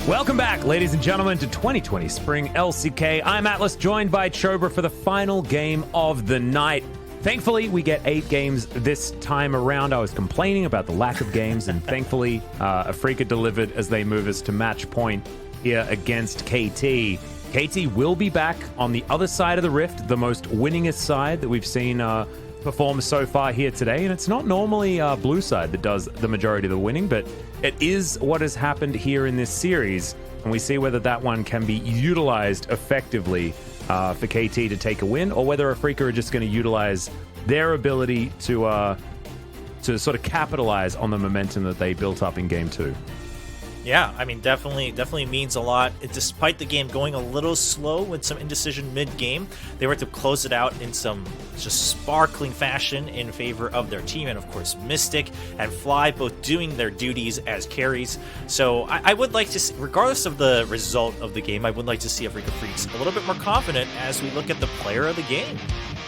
Welcome back, ladies and gentlemen, to 2020 Spring LCK. I'm Atlas, joined by Chobra for the final game of the night. Thankfully, we get 8 games this time around. I was complaining about the lack of games, and thankfully, Afreeca delivered as they move us to match point here against KT. KT will be back on the other side of the rift, the most winningest side that we've seen perform so far here today. And it's not normally blue side that does the majority of the winning, but it is what has happened here in this series. And we see whether that one can be utilized effectively for KT to take a win, or whether Afreeca are just going to utilize their ability to sort of capitalize on the momentum that they built up in Game 2. Yeah, I mean, definitely means a lot. Despite the game going a little slow with some indecision mid-game, they were able to close it out in some just sparkling fashion in favor of their team. And of course, Mystic and Fly both doing their duties as carries. So I would like to see, regardless of the result of the game, I would like to see Afreeca Freecs a little bit more confident as we look at the player of the game.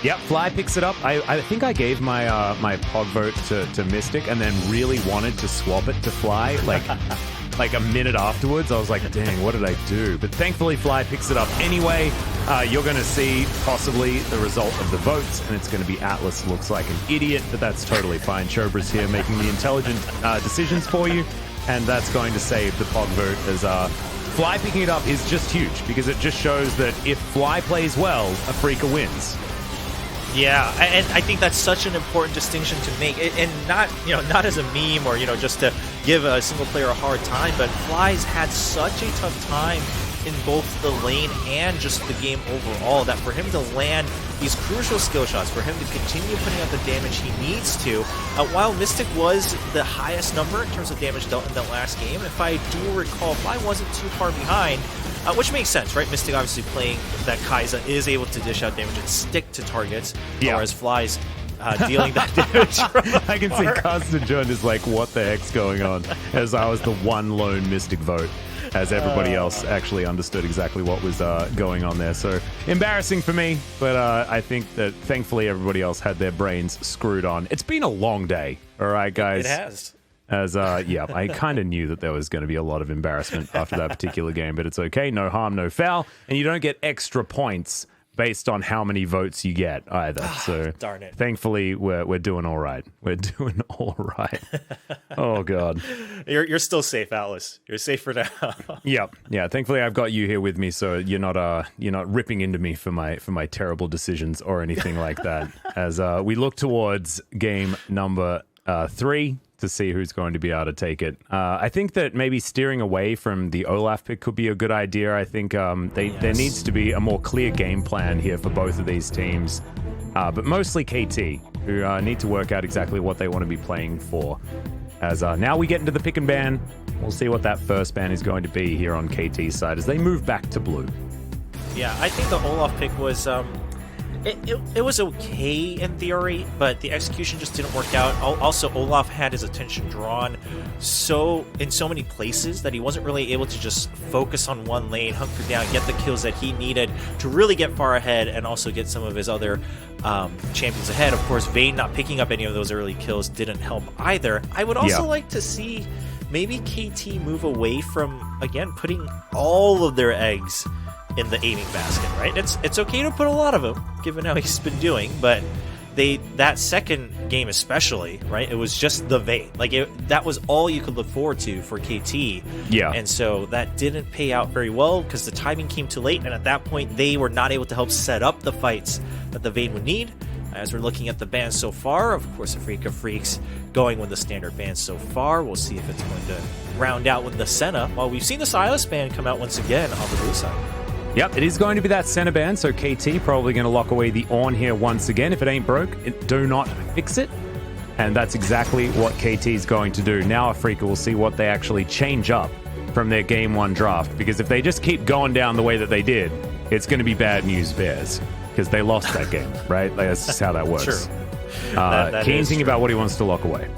Yep, Fly picks it up. I think I gave my my pod vote to Mystic, and then really wanted to swap it to Fly, like a minute afterwards. I was like, dang, what did I do? But thankfully, Fly picks it up anyway. You're going to see possibly the result of the votes, and it's going to be Atlas looks like an idiot, but that's totally fine. Chobra's here making the intelligent decisions for you, and that's going to save the pod vote, as Fly picking it up is just huge, because it just shows that if Fly plays well, Afreeca wins. Yeah, and I think that's such an important distinction to make, and not as a meme or just to give a single player a hard time, but Fly's had such a tough time in both the lane and just the game overall that for him to land these crucial skill shots, for him to continue putting out the damage he needs to, while Mystic was the highest number in terms of damage dealt in that last game, if I do recall, Fly wasn't too far behind. Which makes sense, right? Mystic obviously playing that Kai'Sa is able to dish out damage and stick to targets, whereas Fly's dealing that damage from I can see Constant John is like, what the heck's going on? As I was the one lone Mystic vote, as everybody else actually understood exactly what was going on there. So embarrassing for me, but I think that thankfully everybody else had their brains screwed on. It's been a long day, all right, guys? It has. As yeah, I kind of knew that there was going to be a lot of embarrassment after that particular game, but it's okay. No harm, no foul. And you don't get extra points based on how many votes you get either. So darn it. Thankfully, we're doing all right. We're doing all right. Oh, God. You're still safe, Atlas. You're safe for now. Yep. Yeah. Thankfully, I've got you here with me, so you're not ripping into me for my terrible decisions or anything like that. As we look towards game number 3 to see who's going to be able to take it. I think that maybe steering away from the Olaf pick could be a good idea. I think there needs to be a more clear game plan here for both of these teams, but mostly KT, who need to work out exactly what they want to be playing for. As now we get into the pick and ban, we'll see what that first ban is going to be here on KT's side as they move back to blue. Yeah, I think the Olaf pick was... It was okay in theory, but the execution just didn't work out. Also, Olaf had his attention drawn in so many places that he wasn't really able to just focus on one lane, hunker down, get the kills that he needed to really get far ahead and also get some of his other champions ahead. Of course, Vayne not picking up any of those early kills didn't help either. I would also like to see maybe KT move away from, again, putting all of their eggs in the aiming basket, right? It's okay to put a lot of them, given how he's been doing, but that second game especially, right? It was just the Vayne. Like, that was all you could look forward to for KT. Yeah. And so that didn't pay out very well because the timing came too late, and at that point, they were not able to help set up the fights that the Vayne would need. As we're looking at the bans so far, of course, Afreeca Freecs going with the standard bans so far. We'll see if it's going to round out with the Senna. While we've seen the Sylas ban come out once again on the blue side. Yep, it is going to be that center ban, so KT probably going to lock away the Ornn here once again. If it ain't broke, do not fix it. And that's exactly what KT is going to do. Now Afreeca will see what they actually change up from their Game 1 draft, because if they just keep going down the way that they did, it's going to be bad news bears, because they lost that game, right? That's just how that works. True. Keen thinking about what he wants to lock away.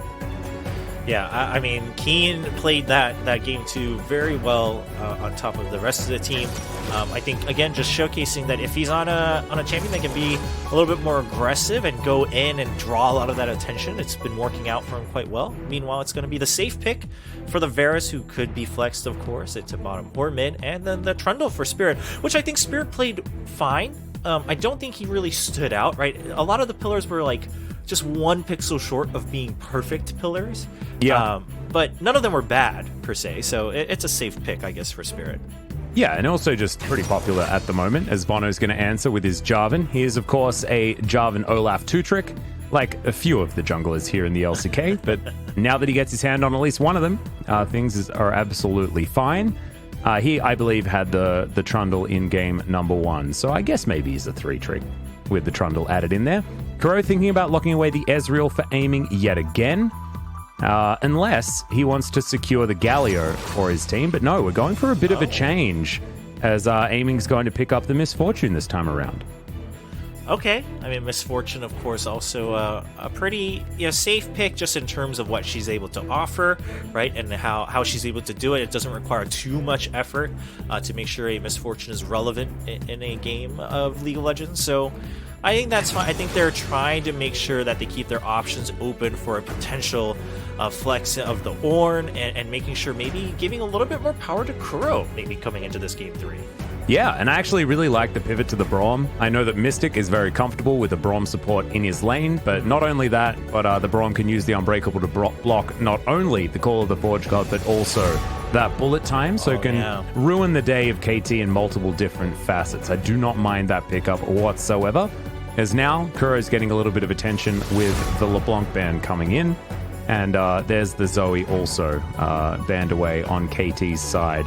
Yeah, I mean, Keen played that game too very well on top of the rest of the team. I think, again, just showcasing that if he's on a champion that can be a little bit more aggressive and go in and draw a lot of that attention, it's been working out for him quite well. Meanwhile, it's going to be the safe pick for the Varus, who could be flexed, of course, into bottom or mid, and then the Trundle for Spirit, which I think Spirit played fine. I don't think he really stood out, right? A lot of the pillars were like just one pixel short of being perfect pillars. Yeah. But none of them were bad, per se, so it's a safe pick, I guess, for Spirit. Yeah, and also just pretty popular at the moment, as Bono's going to answer with his Jarvan. He is, of course, a Jarvan Olaf 2-trick, like a few of the junglers here in the LCK, but now that he gets his hand on at least one of them, things are absolutely fine. He, I believe, had the Trundle in game number 1, so I guess maybe he's a 3-trick with the Trundle added in there. Kuro thinking about locking away the Ezreal for aiming yet again, unless he wants to secure the Galio for his team. But no, we're going for a bit of a change, as aiming's going to pick up the Misfortune this time around. Okay, I mean, Misfortune, of course, also a pretty safe pick just in terms of what she's able to offer, right, and how she's able to do it. It doesn't require too much effort to make sure a Misfortune is relevant in a game of League of Legends, so I think that's fine. I think they're trying to make sure that they keep their options open for a potential flex of the Ornn, and making sure maybe giving a little bit more power to Kuro maybe coming into this game 3. Yeah, and I actually really like the pivot to the Braum. I know that Mystic is very comfortable with the Braum support in his lane, but not only that, but the Braum can use the Unbreakable to block not only the Call of the Forge God, but also that bullet time, so it can ruin the day of KT in multiple different facets. I do not mind that pickup whatsoever, as now Kuro's getting a little bit of attention with the LeBlanc ban coming in, and there's the Zoe also banned away on KT's side.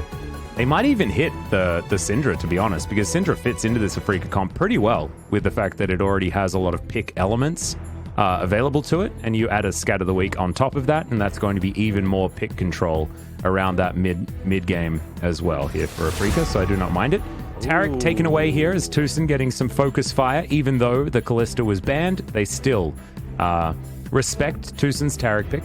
They might even hit the Syndra, to be honest, because Syndra fits into this Afreeca comp pretty well with the fact that it already has a lot of pick elements available to it, and you add a Scatter the Weak on top of that, and that's going to be even more pick control around that mid game as well here for Afreeca, so I do not mind it. Taric taken away here as Tucson getting some focus fire. Even though the Kalista was banned, they still respect Tucson's Taric pick.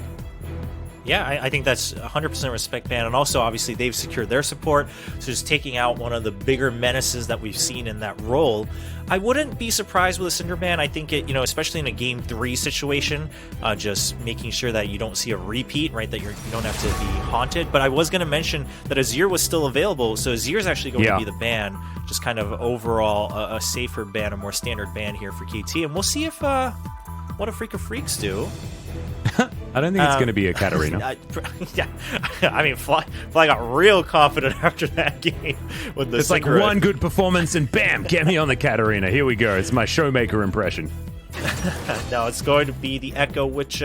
Yeah, I think that's 100% respect ban, and also obviously they've secured their support, so just taking out one of the bigger menaces that we've seen in that role. I wouldn't be surprised with a Cinder ban. I think it, especially in a game 3 situation, just making sure that you don't see a repeat, right? That you don't have to be haunted. But I was going to mention that Azir was still available, so Azir is actually going to be the ban, just kind of overall a safer ban, a more standard ban here for KT, and we'll see if what Afreeca Freecs do. I don't think it's going to be a Katarina. Yeah, I mean, Fly got real confident after that game with the. It's like one good performance and bam, get me on the Katarina. Here we go. It's my Showmaker impression. No, it's going to be the Echo, which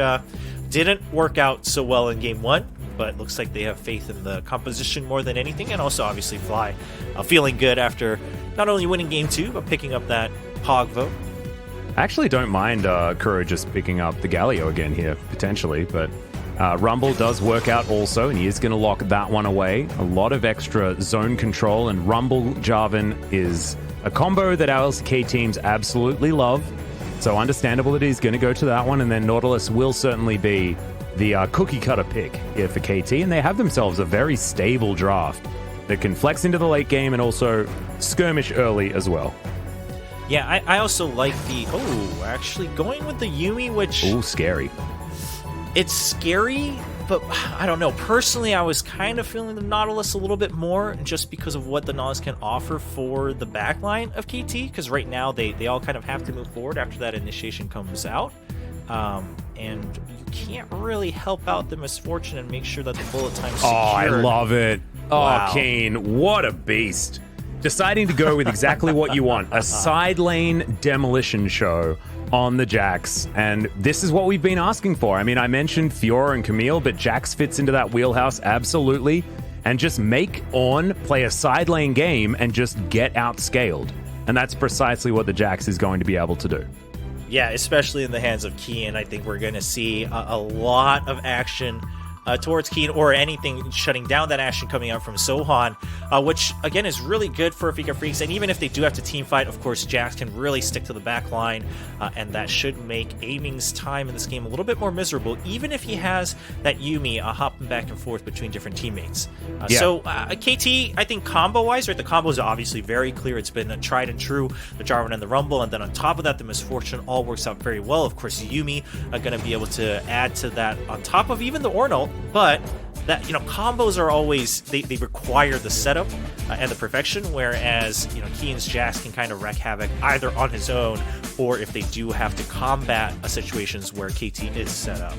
didn't work out so well in game 1, but looks like they have faith in the composition more than anything, and also obviously Fly feeling good after not only winning game 2 but picking up that Hog vote. I actually don't mind Kuro just picking up the Galio again here, potentially, but Rumble does work out also, and he is going to lock that one away. A lot of extra zone control, and Rumble Jarvan is a combo that our LCK teams absolutely love, so understandable that he's going to go to that one, and then Nautilus will certainly be the cookie-cutter pick here for KT, and they have themselves a very stable draft that can flex into the late game and also skirmish early as well. Yeah, I also like the... actually going with the Yuumi, which... Ooh, scary. It's scary, but I don't know. Personally, I was kind of feeling the Nautilus a little bit more just because of what the Nautilus can offer for the backline of KT, because right now they all kind of have to move forward after that initiation comes out. And you can't really help out the Misfortune and make sure that the bullet time's secured. Oh, I love it. Wow. Oh, Kane, what a beast. Deciding to go with exactly what you want, a side lane demolition show on the Jax, and this is what we've been asking for. I mean, I mentioned Fiora and Camille, but Jax fits into that wheelhouse absolutely, and just make Ornn play a side lane game and just get outscaled, and that's precisely what the Jax is going to be able to do. Yeah, especially in the hands of Kian, I think we're going to see a lot of action towards Keen or anything shutting down that action coming out from Sohan, which again is really good for Afreeca Freecs. And even if they do have to team fight, of course, Jax can really stick to the back line, and that should make Aiming's time in this game a little bit more miserable, even if he has that Yuumi hopping back and forth between different teammates. So KT, I think combo-wise, right, the combo is obviously very clear. It's been a tried and true, the Jarvan and the Rumble, and then on top of that, the Misfortune all works out very well. Of course, Yuumi are going to be able to add to that on top of even the Ornal, but that, combos are always, they require the setup and the perfection, whereas, Keen's Jax can kind of wreak havoc either on his own or if they do have to combat situations where KT is set up.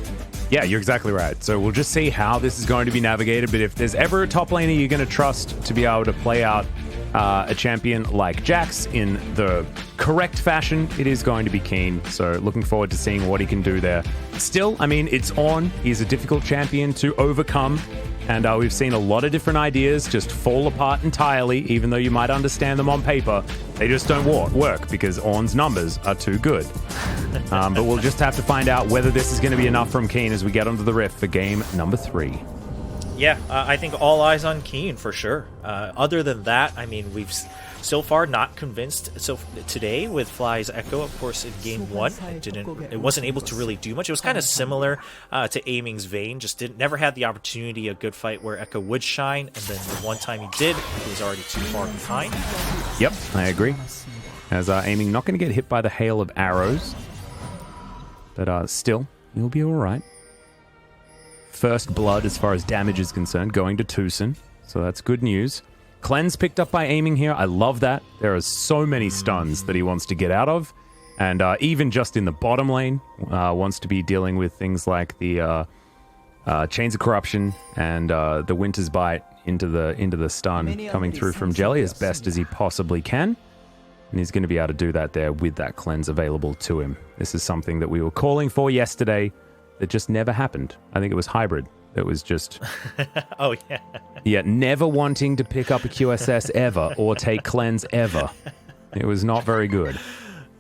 Yeah, you're exactly right. So we'll just see how this is going to be navigated, but if there's ever a top laner you're going to trust to be able to play out a champion like Jax in the correct fashion, it is going to be Keen. So looking forward to seeing what he can do there. Still, I mean, it's on. He's a difficult champion to overcome. And we've seen a lot of different ideas just fall apart entirely, even though you might understand them on paper. They just don't work because Ornn's numbers are too good. But we'll just have to find out whether this is going to be enough from Keen as we get onto the Rift for game number 3. Yeah, I think all eyes on Keen for sure. Other than that, I mean, we've so far not convinced. So today with Fly's Echo, of course, in game 1, it wasn't able to really do much. It was kind of similar to Aiming's Vayne, just never had the opportunity, a good fight where Echo would shine, and then the one time he did, he was already too far behind. Yep, I agree. As Aiming not going to get hit by the hail of arrows, but still, he'll be all right. First blood as far as damage is concerned, going to Tucson, so that's good news. Cleanse picked up by Aiming here. I love that. There are so many stuns that he wants to get out of, and even just in the bottom lane, wants to be dealing with things like the Chains of Corruption and the Winter's Bite into the stun coming through from Jelly as best as he possibly can. And he's going to be able to do that there with that cleanse available to him. This is something that we were calling for yesterday that just never happened. I think it was Hybrid. That was just... Oh, yeah. Yeah, never wanting to pick up a QSS ever or take cleanse ever. It was not very good.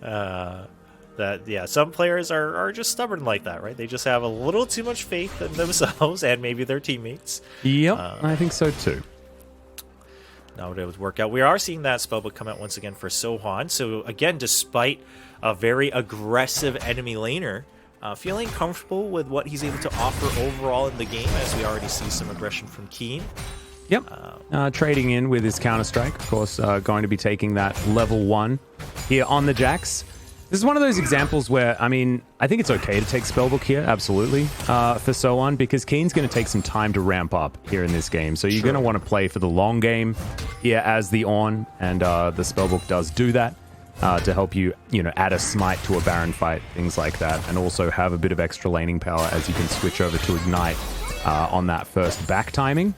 Some players are just stubborn like that, right? They just have a little too much faith in themselves and maybe their teammates. Yep, I think so too. Not able to work out. We are seeing that spellbook come out once again for Sohan. So again, despite a very aggressive enemy laner, feeling comfortable with what he's able to offer overall in the game, as we already see some aggression from Keen. Yep. Trading in with his Counter-Strike, of course, going to be taking that level 1 here on the Jax. This is one of those examples where, I mean, I think it's okay to take Spellbook here, absolutely, for Sohan, because Keen's going to take some time to ramp up here in this game. So you're going to want to play for the long game here as the Ornn, and the Spellbook does do that to help you, add a smite to a Baron fight, things like that, and also have a bit of extra laning power as you can switch over to Ignite on that first back timing.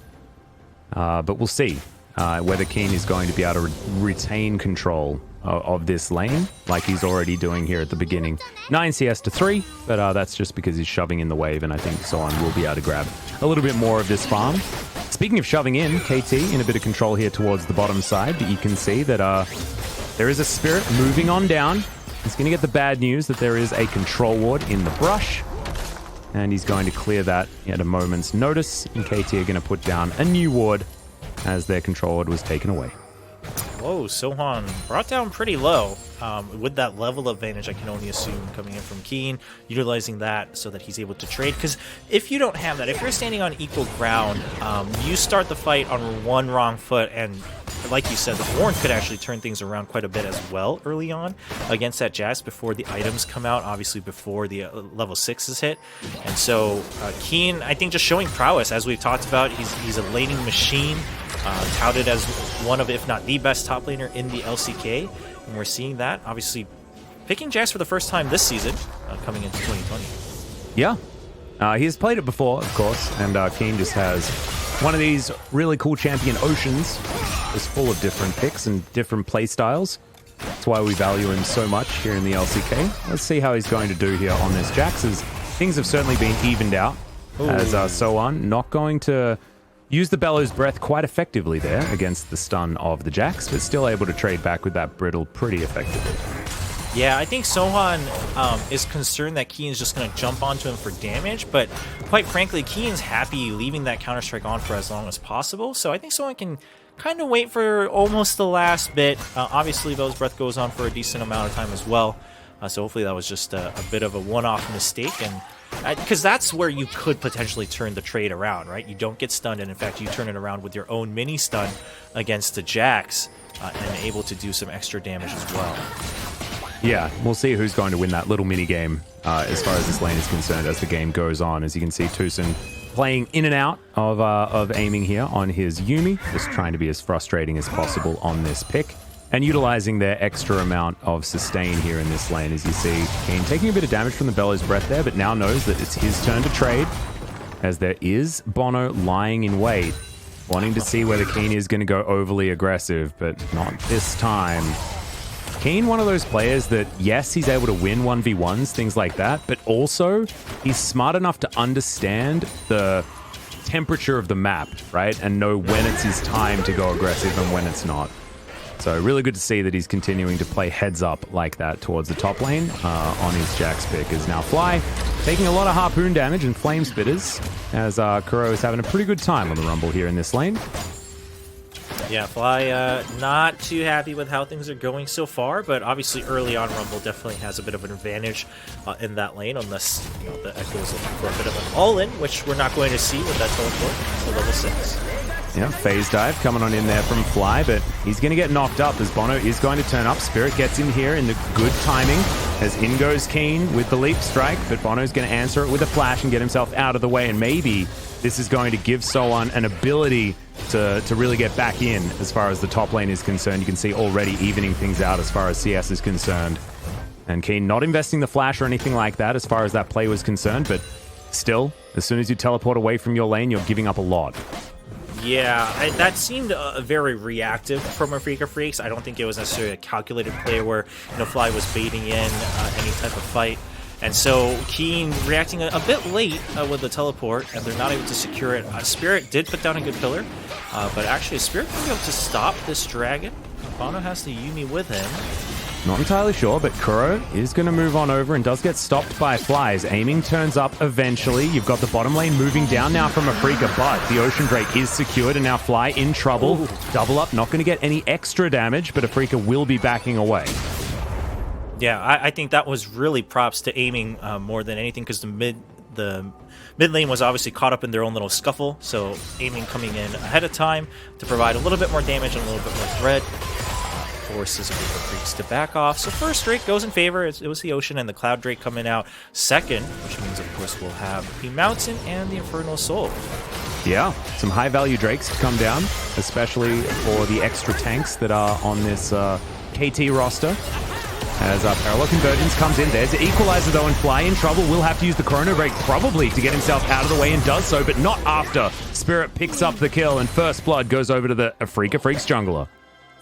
But we'll see whether Keen is going to be able to retain control of this lane, like he's already doing here at the beginning. 9 CS to 3, but that's just because he's shoving in the wave, and I think Sohan will be able to grab a little bit more of this farm. Speaking of shoving in, KT in a bit of control here towards the bottom side, but you can see that there is a Spirit moving on down. He's going to get the bad news that there is a control ward in the brush, and he's going to clear that at a moment's notice, and KT are going to put down a new ward as their control ward was taken away. Whoa, Sohan brought down pretty low. With that level advantage, I can only assume, coming in from Keen, utilizing that so that he's able to trade. Because if you don't have that, if you're standing on equal ground, you start the fight on one wrong foot, and like you said, the Ornn could actually turn things around quite a bit as well early on against that Jax before the items come out, obviously before the level 6 is hit. And so Keen, I think, just showing prowess, as we've talked about. He's a laning machine, touted as one of, if not the best top laner in the LCK, and we're seeing that, obviously, picking Jax for the first time this season, coming into 2020. Yeah. He has played it before, of course, and Keen just has one of these really cool champion oceans, just full of different picks and different play styles. That's why we value him so much here in the LCK. Let's see how he's going to do here on this Jax, as things have certainly been evened out. Ooh. As Sohan not going to use the Bellows Breath quite effectively there against the stun of the Jax, but still able to trade back with that Brittle pretty effectively. Yeah, I think Sohan is concerned that Keen's just going to jump onto him for damage, but quite frankly, Keen's happy leaving that counter-strike on for as long as possible, so I think Sohan can kind of wait for almost the last bit. Obviously, Veil's Breath goes on for a decent amount of time as well, so hopefully that was just a bit of a one-off mistake, and because that's where you could potentially turn the trade around, right? You don't get stunned, and in fact, you turn it around with your own mini-stun against the Jax, and able to do some extra damage as well. Yeah, we'll see who's going to win that little mini game as far as this lane is concerned as the game goes on. As you can see, Tucson playing in and out of aiming here on his Yuumi, just trying to be as frustrating as possible on this pick, and utilizing their extra amount of sustain here in this lane. As you see, Keen taking a bit of damage from the Bellows Breath there, but now knows that it's his turn to trade, as there is Bono lying in wait, wanting to see whether Keen is going to go overly aggressive, but not this time. Keen, one of those players that, yes, he's able to win 1v1s, things like that, but also he's smart enough to understand the temperature of the map, right? And know when it's his time to go aggressive and when it's not. So really good to see that he's continuing to play heads up like that towards the top lane on his Jax pick. Is now Fly taking a lot of harpoon damage and flame spitters, as Kuro is having a pretty good time on the Rumble here in this lane. Yeah, Fly not too happy with how things are going so far, but obviously early on Rumble definitely has a bit of an advantage in that lane, unless the Echo is looking for a bit of an all-in, which we're not going to see with that teleport to level 6. Yeah, phase dive coming on in there from Fly, but he's going to get knocked up as Bono is going to turn up. Spirit gets in here in the good timing as in goes Keen with the leap strike, but Bono's going to answer it with a flash and get himself out of the way, and maybe this is going to give Sohan an ability to really get back in as far as the top lane is concerned. You can see already evening things out as far as CS is concerned. And Keen not investing the flash or anything like that as far as that play was concerned, but still, as soon as you teleport away from your lane, you're giving up a lot. Yeah, that seemed very reactive from Afreeca Freecs. I don't think it was necessarily a calculated play where Fly was baiting in any type of fight. And so Keen reacting a bit late with the teleport, and they're not able to secure it. Spirit did put down a good pillar, but actually Spirit can be able to stop this dragon. Bono has the Yuumi with him. Not entirely sure, but Kuro is going to move on over and does get stopped by Flies. Aiming turns up eventually. You've got the bottom lane moving down now from Afreeca, but the Ocean Drake is secured, and now Fly in trouble. Ooh. Double up, not going to get any extra damage, but Afreeca will be backing away. Yeah, I think that was really props to aiming more than anything, because the mid lane was obviously caught up in their own little scuffle, so aiming coming in ahead of time to provide a little bit more damage and a little bit more threat forces Afreeca Freecs to back off. So first Drake goes in favor. It was the Ocean and the Cloud Drake coming out second, which means, of course, we'll have the Mountain and the Infernal Soul. Yeah, some high-value Drakes to come down, especially for the extra tanks that are on this KT roster. As Parallel Convergence comes in, there's the Equalizer though, and Fly in trouble. Will have to use the Chrono Break probably to get himself out of the way, and does so, but not after. Spirit picks up the kill, and First Blood goes over to the Afreeca Freecs jungler.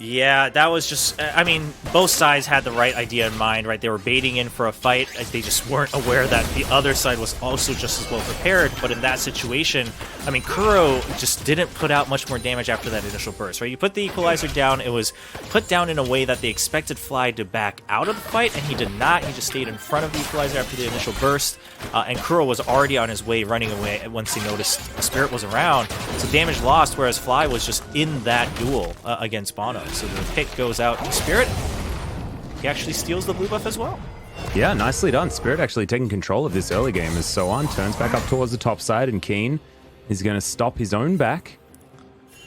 Yeah, that was just, I mean, both sides had the right idea in mind, right? They were baiting in for a fight. They just weren't aware that the other side was also just as well prepared. But in that situation, I mean, Kuro just didn't put out much more damage after that initial burst, right? You put the Equalizer down, it was put down in a way that they expected Fly to back out of the fight, and he did not. He just stayed in front of the Equalizer after the initial burst, and Kuro was already on his way, running away once he noticed Spirit was around. So damage lost, whereas Fly was just in that duel against Bono. So the pick goes out to Spirit. He actually steals the blue buff as well. Yeah, nicely done. Spirit actually taking control of this early game as Sohan turns back up towards the top side, and Keen is going to stop his own back.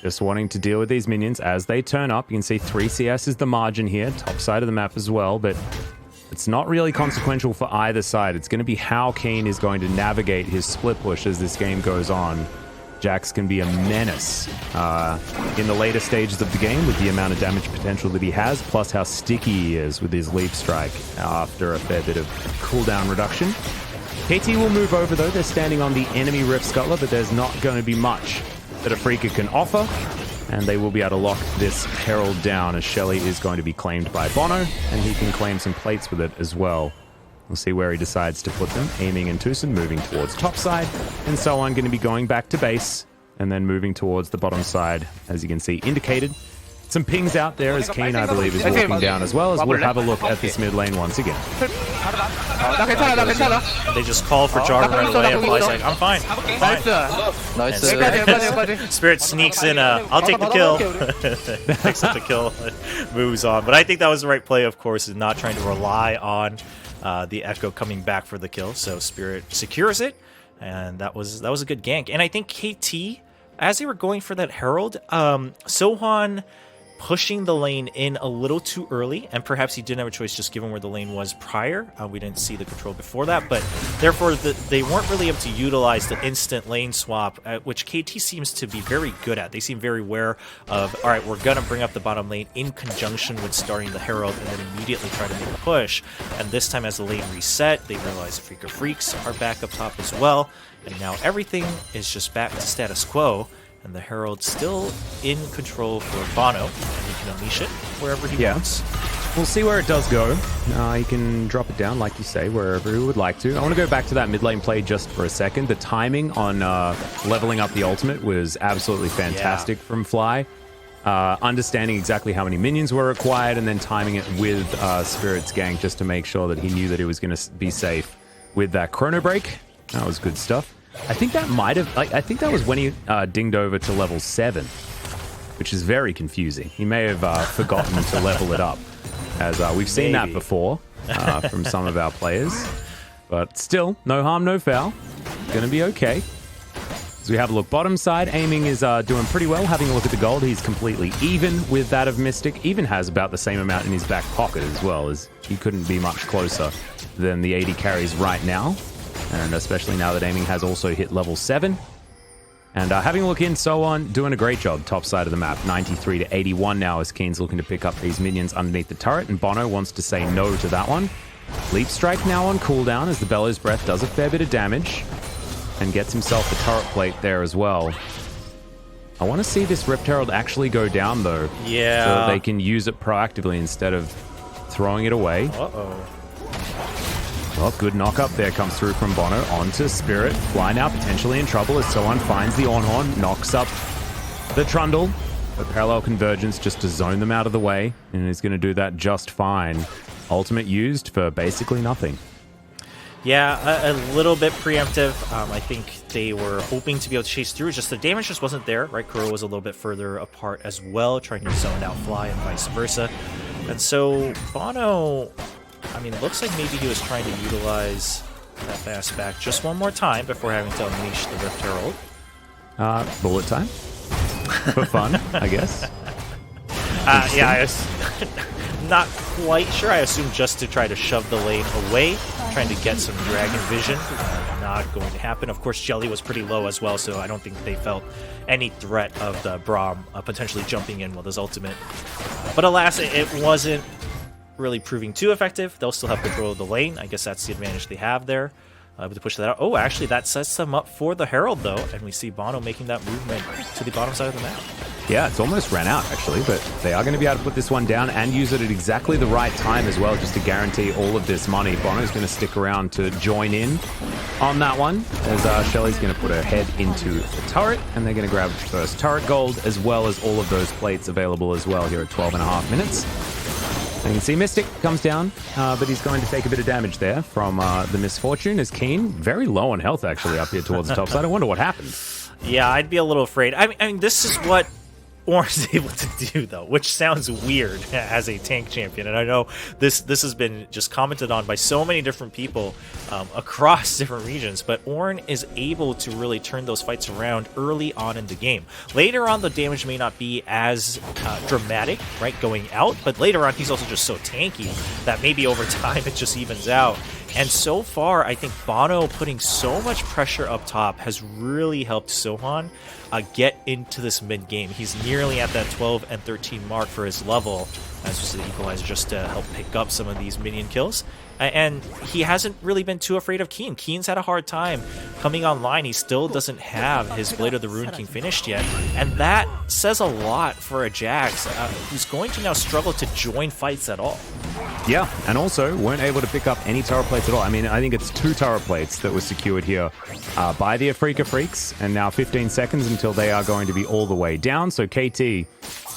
Just wanting to deal with these minions as they turn up. You can see 3 CS is the margin here, top side of the map as well, but it's not really consequential for either side. It's going to be how Keen is going to navigate his split push as this game goes on. Jax can be a menace in the later stages of the game with the amount of damage potential that he has, plus how sticky he is with his leap strike after a fair bit of cooldown reduction. KT will move over though. They're standing on the enemy Rift Scuttler, but there's not going to be much that Afreeca can offer, and they will be able to lock this Herald down as Shelly is going to be claimed by Bono, and he can claim some plates with it as well. We'll see where he decides to put them. Aiming and Tucson moving towards top side, and so on, going to be going back to base, and then moving towards the bottom side, as you can see indicated. Some pings out there as Keen, I believe, is walking down as well, as we'll have a look at this mid lane once again. They just call for Jarvan right away, and Fly's like, I'm fine. Nice. Spirit sneaks in, I'll take the kill. Picks up the kill, moves on. But I think that was the right play, of course, is not trying to rely on the Echo coming back for the kill. So Spirit secures it, and that was a good gank. And I think KT, as they were going for that Herald, Sohan pushing the lane in a little too early, and perhaps he didn't have a choice just given where the lane was prior. We didn't see the control before that, but therefore they weren't really able to utilize the instant lane swap, which KT seems to be very good at. They seem very aware of, all right, we're going to bring up the bottom lane in conjunction with starting the Herald and then immediately try to make a push. And this time as the lane reset, they realize Afreeca Freecs are back up top as well, and now everything is just back to status quo. And the Herald still in control for Bono, and he can unleash it wherever he wants. We'll see where it does go. He can drop it down, like you say, wherever he would like to. I want to go back to that mid lane play just for a second. The timing on leveling up the ultimate was absolutely fantastic from Fly. Understanding exactly how many minions were required and then timing it with Spirit's gank just to make sure that he knew that he was going to be safe with that chrono break. That was good stuff. I think that might have, I think that was when he dinged over to level 7, which is very confusing. He may have forgotten to level it up, as we've seen that before from some of our players. But still, no harm, no foul. Gonna be okay. As we have a look bottom side, aiming is doing pretty well. Having a look at the gold, he's completely even with that of Mystic. Even has about the same amount in his back pocket as well, as he couldn't be much closer than the 80 carries right now. And especially now that aiming has also hit level 7. And having a look in, so on, doing a great job top side of the map. 93 to 81 now as Keen's looking to pick up these minions underneath the turret, and Bono wants to say no to that one. Leap Strike now on cooldown as the Bellows Breath does a fair bit of damage and gets himself a turret plate there as well. I want to see this Rift Herald actually go down though. Yeah. So that they can use it proactively instead of throwing it away. Uh-oh. Well, good knock up there comes through from Bono onto Spirit. Fly now potentially in trouble as Sohan finds the Ornhorn, knocks up the Trundle. A parallel convergence just to zone them out of the way, and he's going to do that just fine. Ultimate used for basically nothing. Yeah, a little bit preemptive. I think they were hoping to be able to chase through. Just the damage just wasn't there, right? Kuro was a little bit further apart as well, trying to zone out Fly and vice versa. And so Bono, I mean, it looks like maybe he was trying to utilize that fast back just one more time before having to unleash the Rift Herald. Bullet time. For fun, I guess. Yeah, I was not quite sure. I assume just to try to shove the lane away, trying to get some Dragon Vision. Not going to happen. Of course, Jelly was pretty low as well, so I don't think they felt any threat of the Braum potentially jumping in with his ultimate. But alas, it wasn't really proving too effective. They'll still have control of the lane. I guess that's the advantage they have there. To push that out. Oh, actually, that sets them up for the Herald, though, and we see Bono making that movement to the bottom side of the map. Yeah, it's almost ran out, actually, but they are going to be able to put this one down and use it at exactly the right time as well, just to guarantee all of this money. Bono's going to stick around to join in on that one, as Shelly's going to put her head into the turret, and they're going to grab first turret gold, as well as all of those plates available as well here at 12.5 minutes. And you can see Mystic comes down, but he's going to take a bit of damage there from the Misfortune as Keen. Very low on health, actually, up here towards the top side. I wonder what happened. Yeah, I'd be a little afraid. I mean, this is what Orange is able to do, though, which sounds weird as a tank champion. And I know this has been just commented on by so many different people across different regions, but Ornn is able to really turn those fights around early on in the game. Later on, the damage may not be as dramatic, right, going out, but later on, he's also just so tanky that maybe over time it just evens out. And so far, I think Bono putting so much pressure up top has really helped Sohan get into this mid-game. He's nearly at that 12 and 13 mark for his level, as just the equalizer, just to help pick up some of these minion kills. And he hasn't really been too afraid of Keen. Keen's had a hard time coming online. He still doesn't have his Blade of the Rune King finished yet. And that says a lot for a Jax, who's going to now struggle to join fights at all. Yeah, and also weren't able to pick up any turret plates at all. I mean, I think it's 2 turret plates that were secured here by the Afreeca Freecs, and now 15 seconds until they are going to be all the way down. So KT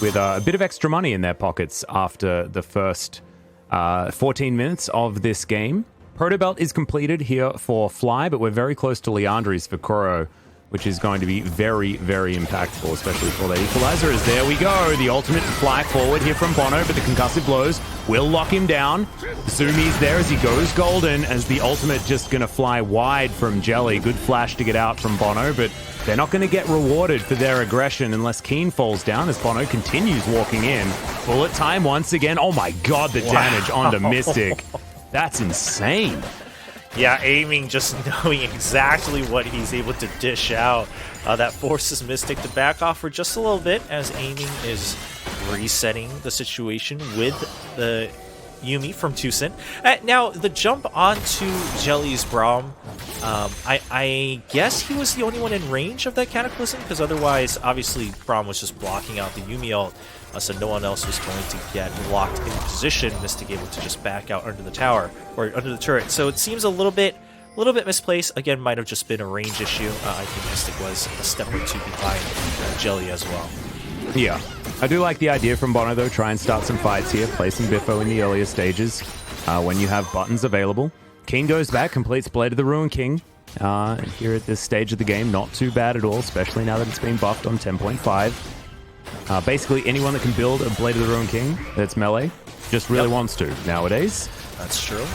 with a bit of extra money in their pockets after the first 14 minutes of this game. Proto Belt is completed here for Fly, but we're very close to Leandri's for Kuro, which is going to be very, very impactful, especially for that equalizer, as there we go. The ultimate fly forward here from Bono, but the concussive blows will lock him down. Sumi's there as he goes golden, as the ultimate just going to fly wide from Jelly. Good flash to get out from Bono, but they're not going to get rewarded for their aggression unless Keen falls down, as Bono continues walking in. Bullet time once again. Oh my god, the damage onto Mystic. That's insane. Yeah, aiming, just knowing exactly what he's able to dish out. That forces Mystic to back off for just a little bit, as aiming is resetting the situation with the Yuumi from Tucson. Now, the jump onto Jelly's Braum, I guess he was the only one in range of that Cataclysm, because otherwise, obviously, Braum was just blocking out the Yuumi ult, so no one else was going to get locked in position. Mystic able to just back out under the tower, or under the turret. So it seems a little bit misplaced. Again, might have just been a range issue. I think Mystic was a step or two behind Jelly as well. Yeah. I do like the idea from Bono, though. Try and start some fights here. Play some Biffo in the earlier stages when you have buttons available. King goes back, completes Blade of the Ruined King. Here at this stage of the game, not too bad at all, especially now that it's been buffed on 10.5. Basically, anyone that can build a Blade of the Ruined King that's melee just really wants to nowadays. That's true.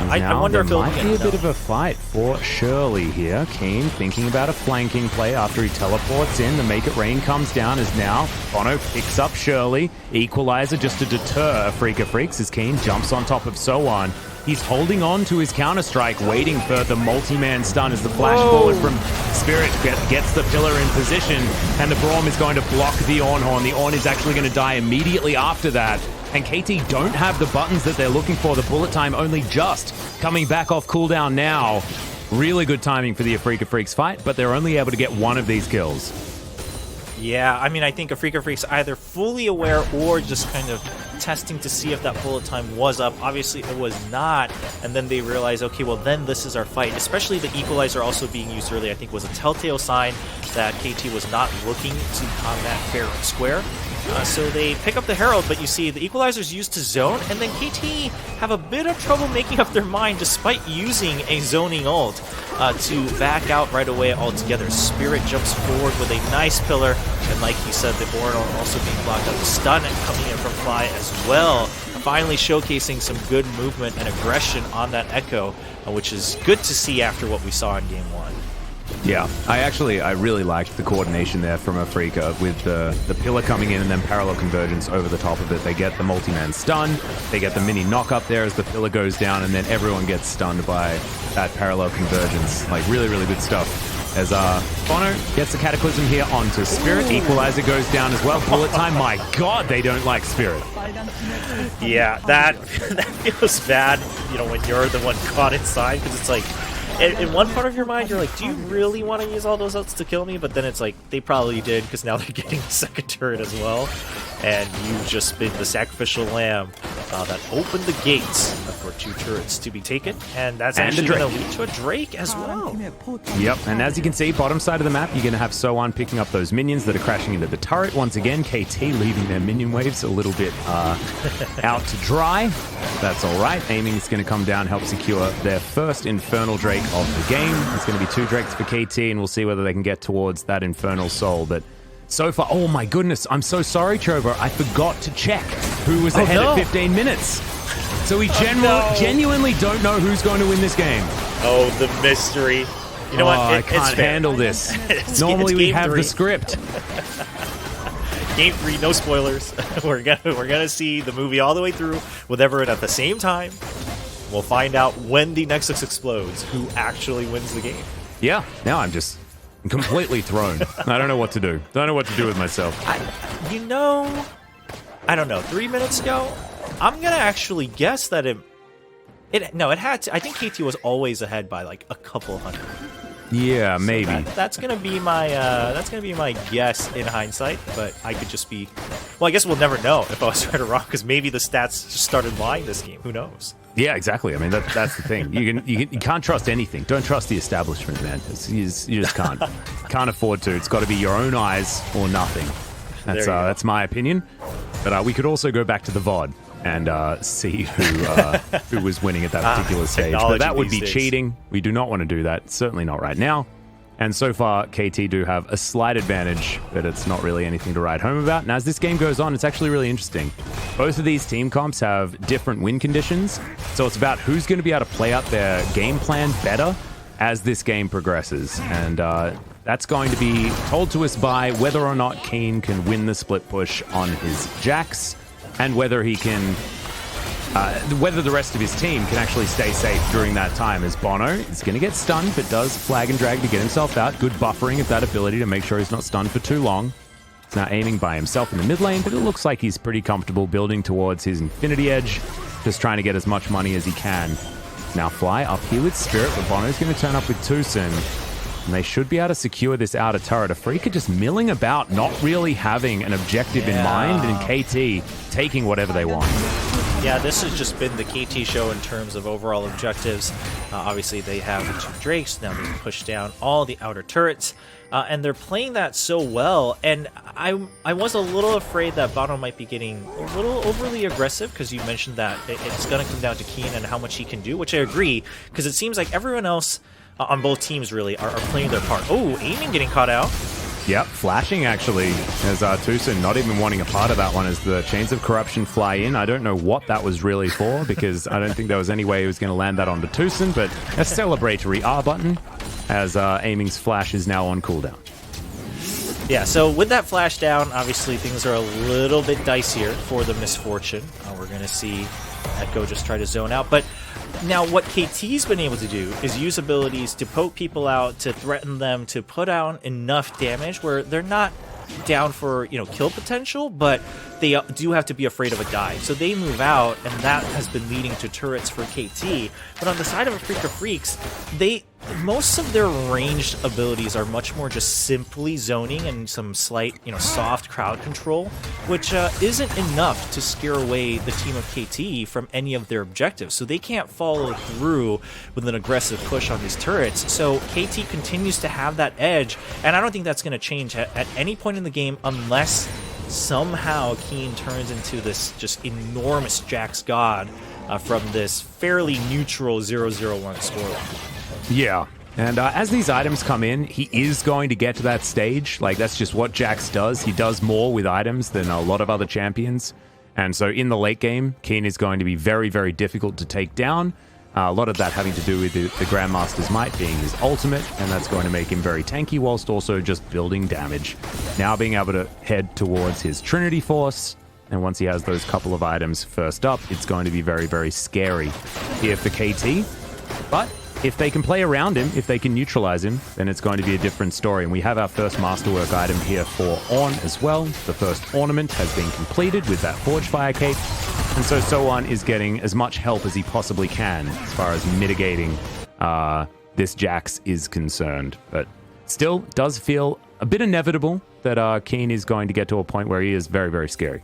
I wonder if there might be a bit of a fight for Shirley here. Keen thinking about a flanking play after he teleports in. The Make It Rain comes down as now Bono picks up Shirley. Equalizer just to deter Afreeca Freecs as Keen jumps on top of Soan. He's holding on to his counter-strike, waiting for the multi-man stun as the flash forward from Spirit gets the pillar in position, and the Braum is going to block the Ornhorn. The Orn is actually going to die immediately after that, and KT don't have the buttons that they're looking for. The bullet time only just coming back off cooldown now. Really good timing for the Afreeca Freecs fight, but they're only able to get one of these kills. Yeah, I mean, I think Afreeca Freecs either fully aware or just kind of testing to see if that bullet time was up. Obviously, it was not, and then they realize, okay, well, then this is our fight. Especially the equalizer also being used early, I think, was a telltale sign that KT was not looking to combat fair and square. So they pick up the Herald, but you see the equalizer's used to zone, and then KT have a bit of trouble making up their mind despite using a zoning ult to back out right away altogether. Spirit jumps forward with a nice pillar, and like he said, the Ornal also being blocked out. The stun coming in from Fly as well, finally showcasing some good movement and aggression on that Echo, which is good to see after what we saw in Game 1. Yeah, I really liked the coordination there from Afreeca with the pillar coming in and then parallel convergence over the top of it. They get the multi-man stun, they get the mini knock up there as the pillar goes down, and then everyone gets stunned by that parallel convergence. Like, really, really good stuff. As Bono gets the Cataclysm here onto Spirit. Equalizer goes down as well. Bullet time, my god, they don't like Spirit. Yeah, that feels bad, you know, when you're the one caught inside, because it's like, in one part of your mind, you're like, do you really want to use all those ults to kill me? But then it's like, they probably did, because now they're getting the second turret as well. And you've just been the sacrificial lamb that opened the gates for 2 turrets to be taken. And that's actually going to lead to a Drake as well. Yep, and as you can see, bottom side of the map, you're going to have Soan picking up those minions that are crashing into the turret. Once again, KT leaving their minion waves a little bit out to dry. That's all right. Aiming is going to come down, help secure their first Infernal Drake of the game. It's going to be 2 Drakes for KT, and we'll see whether they can get towards that Infernal Soul. But so far, oh my goodness, I'm so sorry, Trovo. I forgot to check who was ahead at 15 minutes. So we genuinely don't know who's going to win this game. Oh, the mystery. You know what? I can't handle this. Normally we have the script. Game 3, no spoilers. We're gonna see the movie all the way through with everyone at the same time. We'll find out when the Nexus explodes who actually wins the game. Yeah, now I'm just completely thrown. I don't know what to do. Don't know what to do with myself. I don't know. 3 minutes ago, I'm gonna actually guess that it had to. I think KT was always ahead by like a couple hundred. Yeah, So maybe. that's gonna be my guess in hindsight, but I could just be. Well, I guess we'll never know if I was right or wrong because maybe the stats just started lying this game. Who knows? Yeah, exactly. I mean, that's the thing. You can't trust anything. Don't trust the establishment, man. You just can't. Can't afford to. It's got to be your own eyes or nothing. That's my opinion. But we could also go back to the VOD and see who was winning at that particular stage. But that would be cheating. We do not want to do that. Certainly not right now. And so far, KT do have a slight advantage, but it's not really anything to write home about. And as this game goes on, it's actually really interesting. Both of these team comps have different win conditions, so it's about who's going to be able to play out their game plan better as this game progresses. And that's going to be told to us by whether or not Keen can win the split push on his Jax, and whether he can... whether the rest of his team can actually stay safe during that time, as Bono is going to get stunned, but does flag and drag to get himself out. Good buffering of that ability to make sure he's not stunned for too long. He's now aiming by himself in the mid lane, but it looks like he's pretty comfortable building towards his Infinity Edge, just trying to get as much money as he can. Now Fly up here with Spirit, but Bono's going to turn up with Tucson, and they should be able to secure this outer turret. Afreeca just milling about, not really having an objective in mind, and KT taking whatever they want. Yeah, this has just been the KT show in terms of overall objectives. Obviously, they have the 2 Drakes. Now they can push down all the outer turrets. And they're playing that so well. And I was a little afraid that Bono might be getting a little overly aggressive, because you mentioned that it's going to come down to Keen and how much he can do, which I agree, because it seems like everyone else on both teams really are playing their part. Oh, aiming getting caught out. Yep, flashing actually, as Tucson not even wanting a part of that one as the Chains of Corruption fly in. I don't know what that was really for, because I don't think there was any way he was going to land that onto Tucson, but a celebratory R button as Aiming's flash is now on cooldown. Yeah, so with that flash down, obviously things are a little bit dicier for the Misfortune. We're going to see Echo just try to zone out, but now what KT's been able to do is use abilities to poke people out, to threaten them, to put out enough damage where they're not down for, kill potential, but they do have to be afraid of a dive. So they move out, and that has been leading to turrets for KT. But on the side of Afreeca Freecs, most of their ranged abilities are much more just simply zoning and some slight, soft crowd control, which isn't enough to scare away the team of KT from any of their objectives. So they can't follow through with an aggressive push on these turrets. So KT continues to have that edge, and I don't think that's going to change at any point in the game unless somehow Keen turns into this just enormous Jax God from this fairly neutral 0-0-1 scoreline. Yeah, and as these items come in, he is going to get to that stage. Like, that's just what Jax does. He does more with items than a lot of other champions. And so in the late game, Keen is going to be very, very difficult to take down. A lot of that having to do with the Grandmaster's Might being his ultimate, and that's going to make him very tanky whilst also just building damage. Now being able to head towards his Trinity Force, and once he has those couple of items first up, it's going to be very, very scary here for KT. But if they can play around him, if they can neutralize him, then it's going to be a different story. And we have our first Masterwork item here for Ornn as well. The first ornament has been completed with that Forge Fire Cape. And so Soan is getting as much help as he possibly can as far as mitigating this Jax is concerned. But still does feel a bit inevitable that Keen is going to get to a point where he is very, very scary.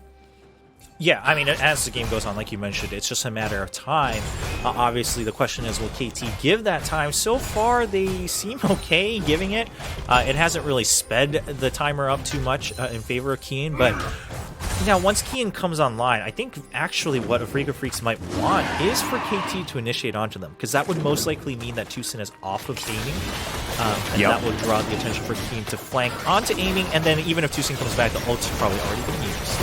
Yeah, I mean, as the game goes on, like you mentioned, it's just a matter of time. Obviously, the question is, will KT give that time? So far, they seem okay giving it. It hasn't really sped the timer up too much in favor of Keen, but now once Keen comes online, I think actually what Afreeca Freecs might want is for KT to initiate onto them, because that would most likely mean that Tucson is off of aiming, and that will draw the attention for Keen to flank onto aiming, and then even if Tucson comes back, the ult's probably already been used.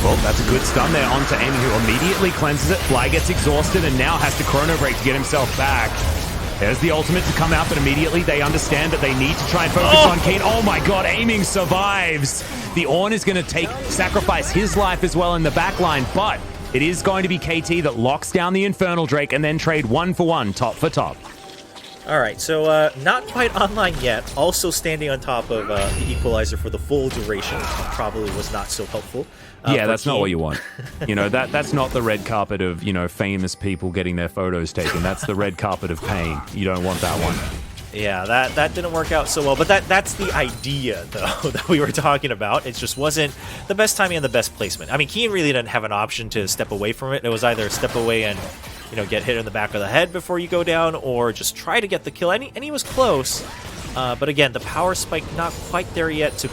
Well, that's a good stun there onto Aiming, who immediately cleanses it. Fly gets exhausted and now has to chrono break to get himself back. There's the ultimate to come out, but immediately they understand that they need to try and focus on Keen. Oh my god, Aiming survives. The Ornn is going to sacrifice his life as well in the back line, but it is going to be KT that locks down the Infernal Drake and then trade 1-for-1, top for top. All right, so not quite online yet. Also standing on top of the Equalizer for the full duration probably was not so helpful. Yeah, that's not what you want. That's not the red carpet of, famous people getting their photos taken. That's the red carpet of pain. You don't want that one. Yeah, that didn't work out so well, but that's the idea, though, that we were talking about. It just wasn't the best timing and the best placement. I mean, Keen really didn't have an option to step away from it. It was either step away and, get hit in the back of the head before you go down, or just try to get the kill, and he was close. But again, the power spike not quite there yet to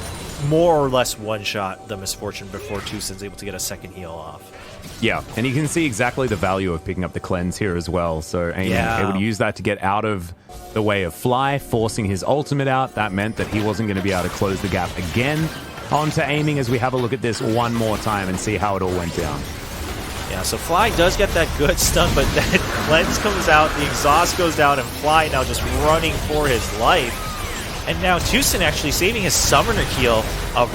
more or less one-shot the Misfortune before Tusin's able to get a second heal off. Yeah, and you can see exactly the value of picking up the cleanse here as well. So Aiming able to use that to get out of the way of Fly, forcing his ultimate out. That meant that he wasn't going to be able to close the gap again onto Aiming as we have a look at this one more time and see how it all went down. Yeah, so Fly does get that good stun, but then cleanse comes out, the exhaust goes down, and Fly now just running for his life. And now Tusin actually saving his summoner heal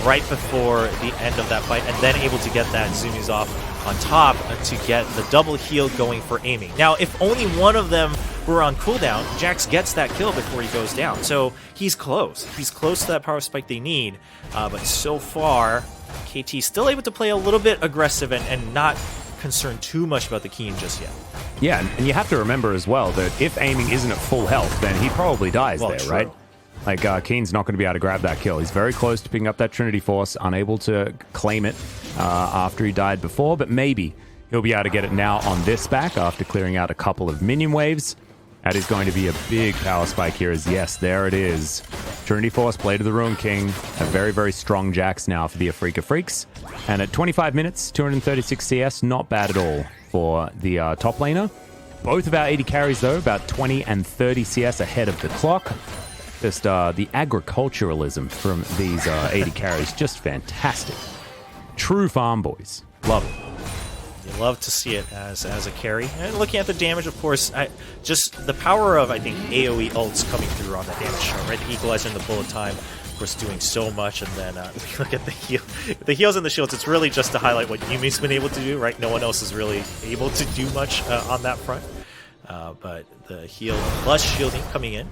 right before the end of that fight, and then able to get that Zoomies off on top to get the double heal going for Aiming. Now, if only one of them were on cooldown, Jax gets that kill before he goes down. So he's close. He's close to that power spike they need. But so far, KT still able to play a little bit aggressive and not concerned too much about the Keen just yet. Yeah, and you have to remember as well that if Aiming isn't at full health, then he probably dies there, true. right? Like, Keen's not going to be able to grab that kill. He's very close to picking up that Trinity Force, unable to claim it after he died before, but maybe he'll be able to get it now on this back after clearing out a couple of minion waves. That is going to be a big power spike here as, yes, there it is. Trinity Force, Blade of the Ruined King, a very, very strong Jax now for the Afreeca Freecs. And at 25 minutes, 236 CS, not bad at all for the top laner. Both of our 80 carries, though, about 20 and 30 CS ahead of the clock. Just the agriculturalism from these 80 carries, just fantastic. True farm boys. Love it. You love to see it as a carry. And looking at the damage, of course, just the power of, I think, AoE ults coming through on the damage chart, right? The equalizer and the bullet time, of course, doing so much. And then if you look at the heal, the heals and the shields, it's really just to highlight what Yumi's been able to do, right? No one else is really able to do much on that front. But the heal plus shielding coming in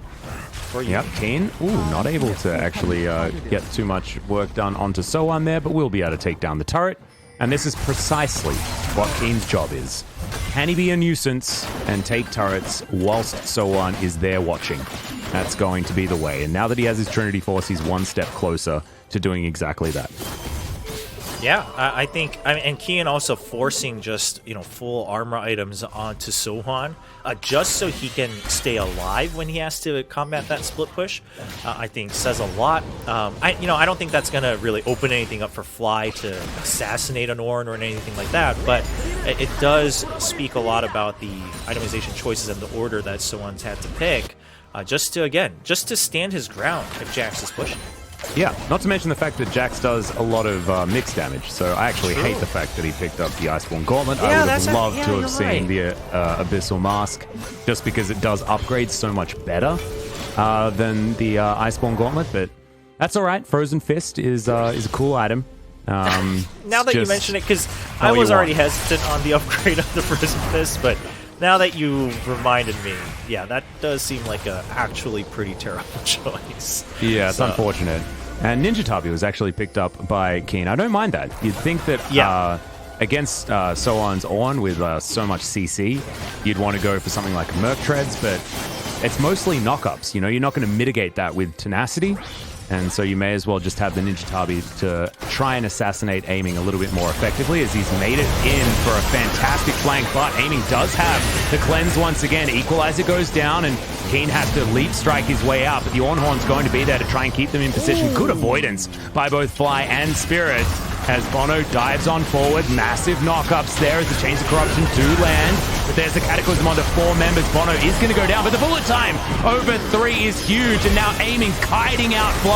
for you. Yep, Keen, not able to actually get too much work done onto Soan there, but we'll be able to take down the turret. And this is precisely what Keen's job is. Can he be a nuisance and take turrets whilst Soan is there watching? That's going to be the way. And now that he has his Trinity Force, he's one step closer to doing exactly that. Yeah, I think, and Kian also forcing just, full armor items onto Sohan, just so he can stay alive when he has to combat that split push, I think says a lot. I don't think that's going to really open anything up for Fly to assassinate an Ornn or anything like that, but it does speak a lot about the itemization choices and the order that Sohan's had to pick, just to stand his ground if Jax is pushing. Yeah, not to mention the fact that Jax does a lot of mixed damage, so I actually hate the fact that he picked up the Iceborne Gauntlet. I would have loved to have seen the Abyssal Mask, just because it does upgrade so much better than the Iceborne Gauntlet, but that's alright. Frozen Fist is a cool item. Now that you mention it, because I was already hesitant on the upgrade of the Frozen Fist, but now that you reminded me, yeah, that does seem like a actually pretty terrible choice. Yeah, it's unfortunate. And Ninja Tabi was actually picked up by Keen. I don't mind that. You'd think that against Soan's Ornn with so much CC, you'd want to go for something like Merc Treads, but it's mostly knockups. You're not going to mitigate that with tenacity. And so you may as well just have the Ninja Tabi to try and assassinate Aiming a little bit more effectively, as he's made it in for a fantastic flank. But Aiming does have the cleanse once again. Equalizer goes down, and Keen has to leap strike his way out. But the Ornhorn's going to be there to try and keep them in position. Good avoidance by both Fly and Spirit, as Bono dives on forward. Massive knockups there as the Chains of Corruption do land. But there's the Cataclysm onto 4 members. Bono is going to go down, but the bullet time over 3 is huge. And now Aiming kiting out Fly.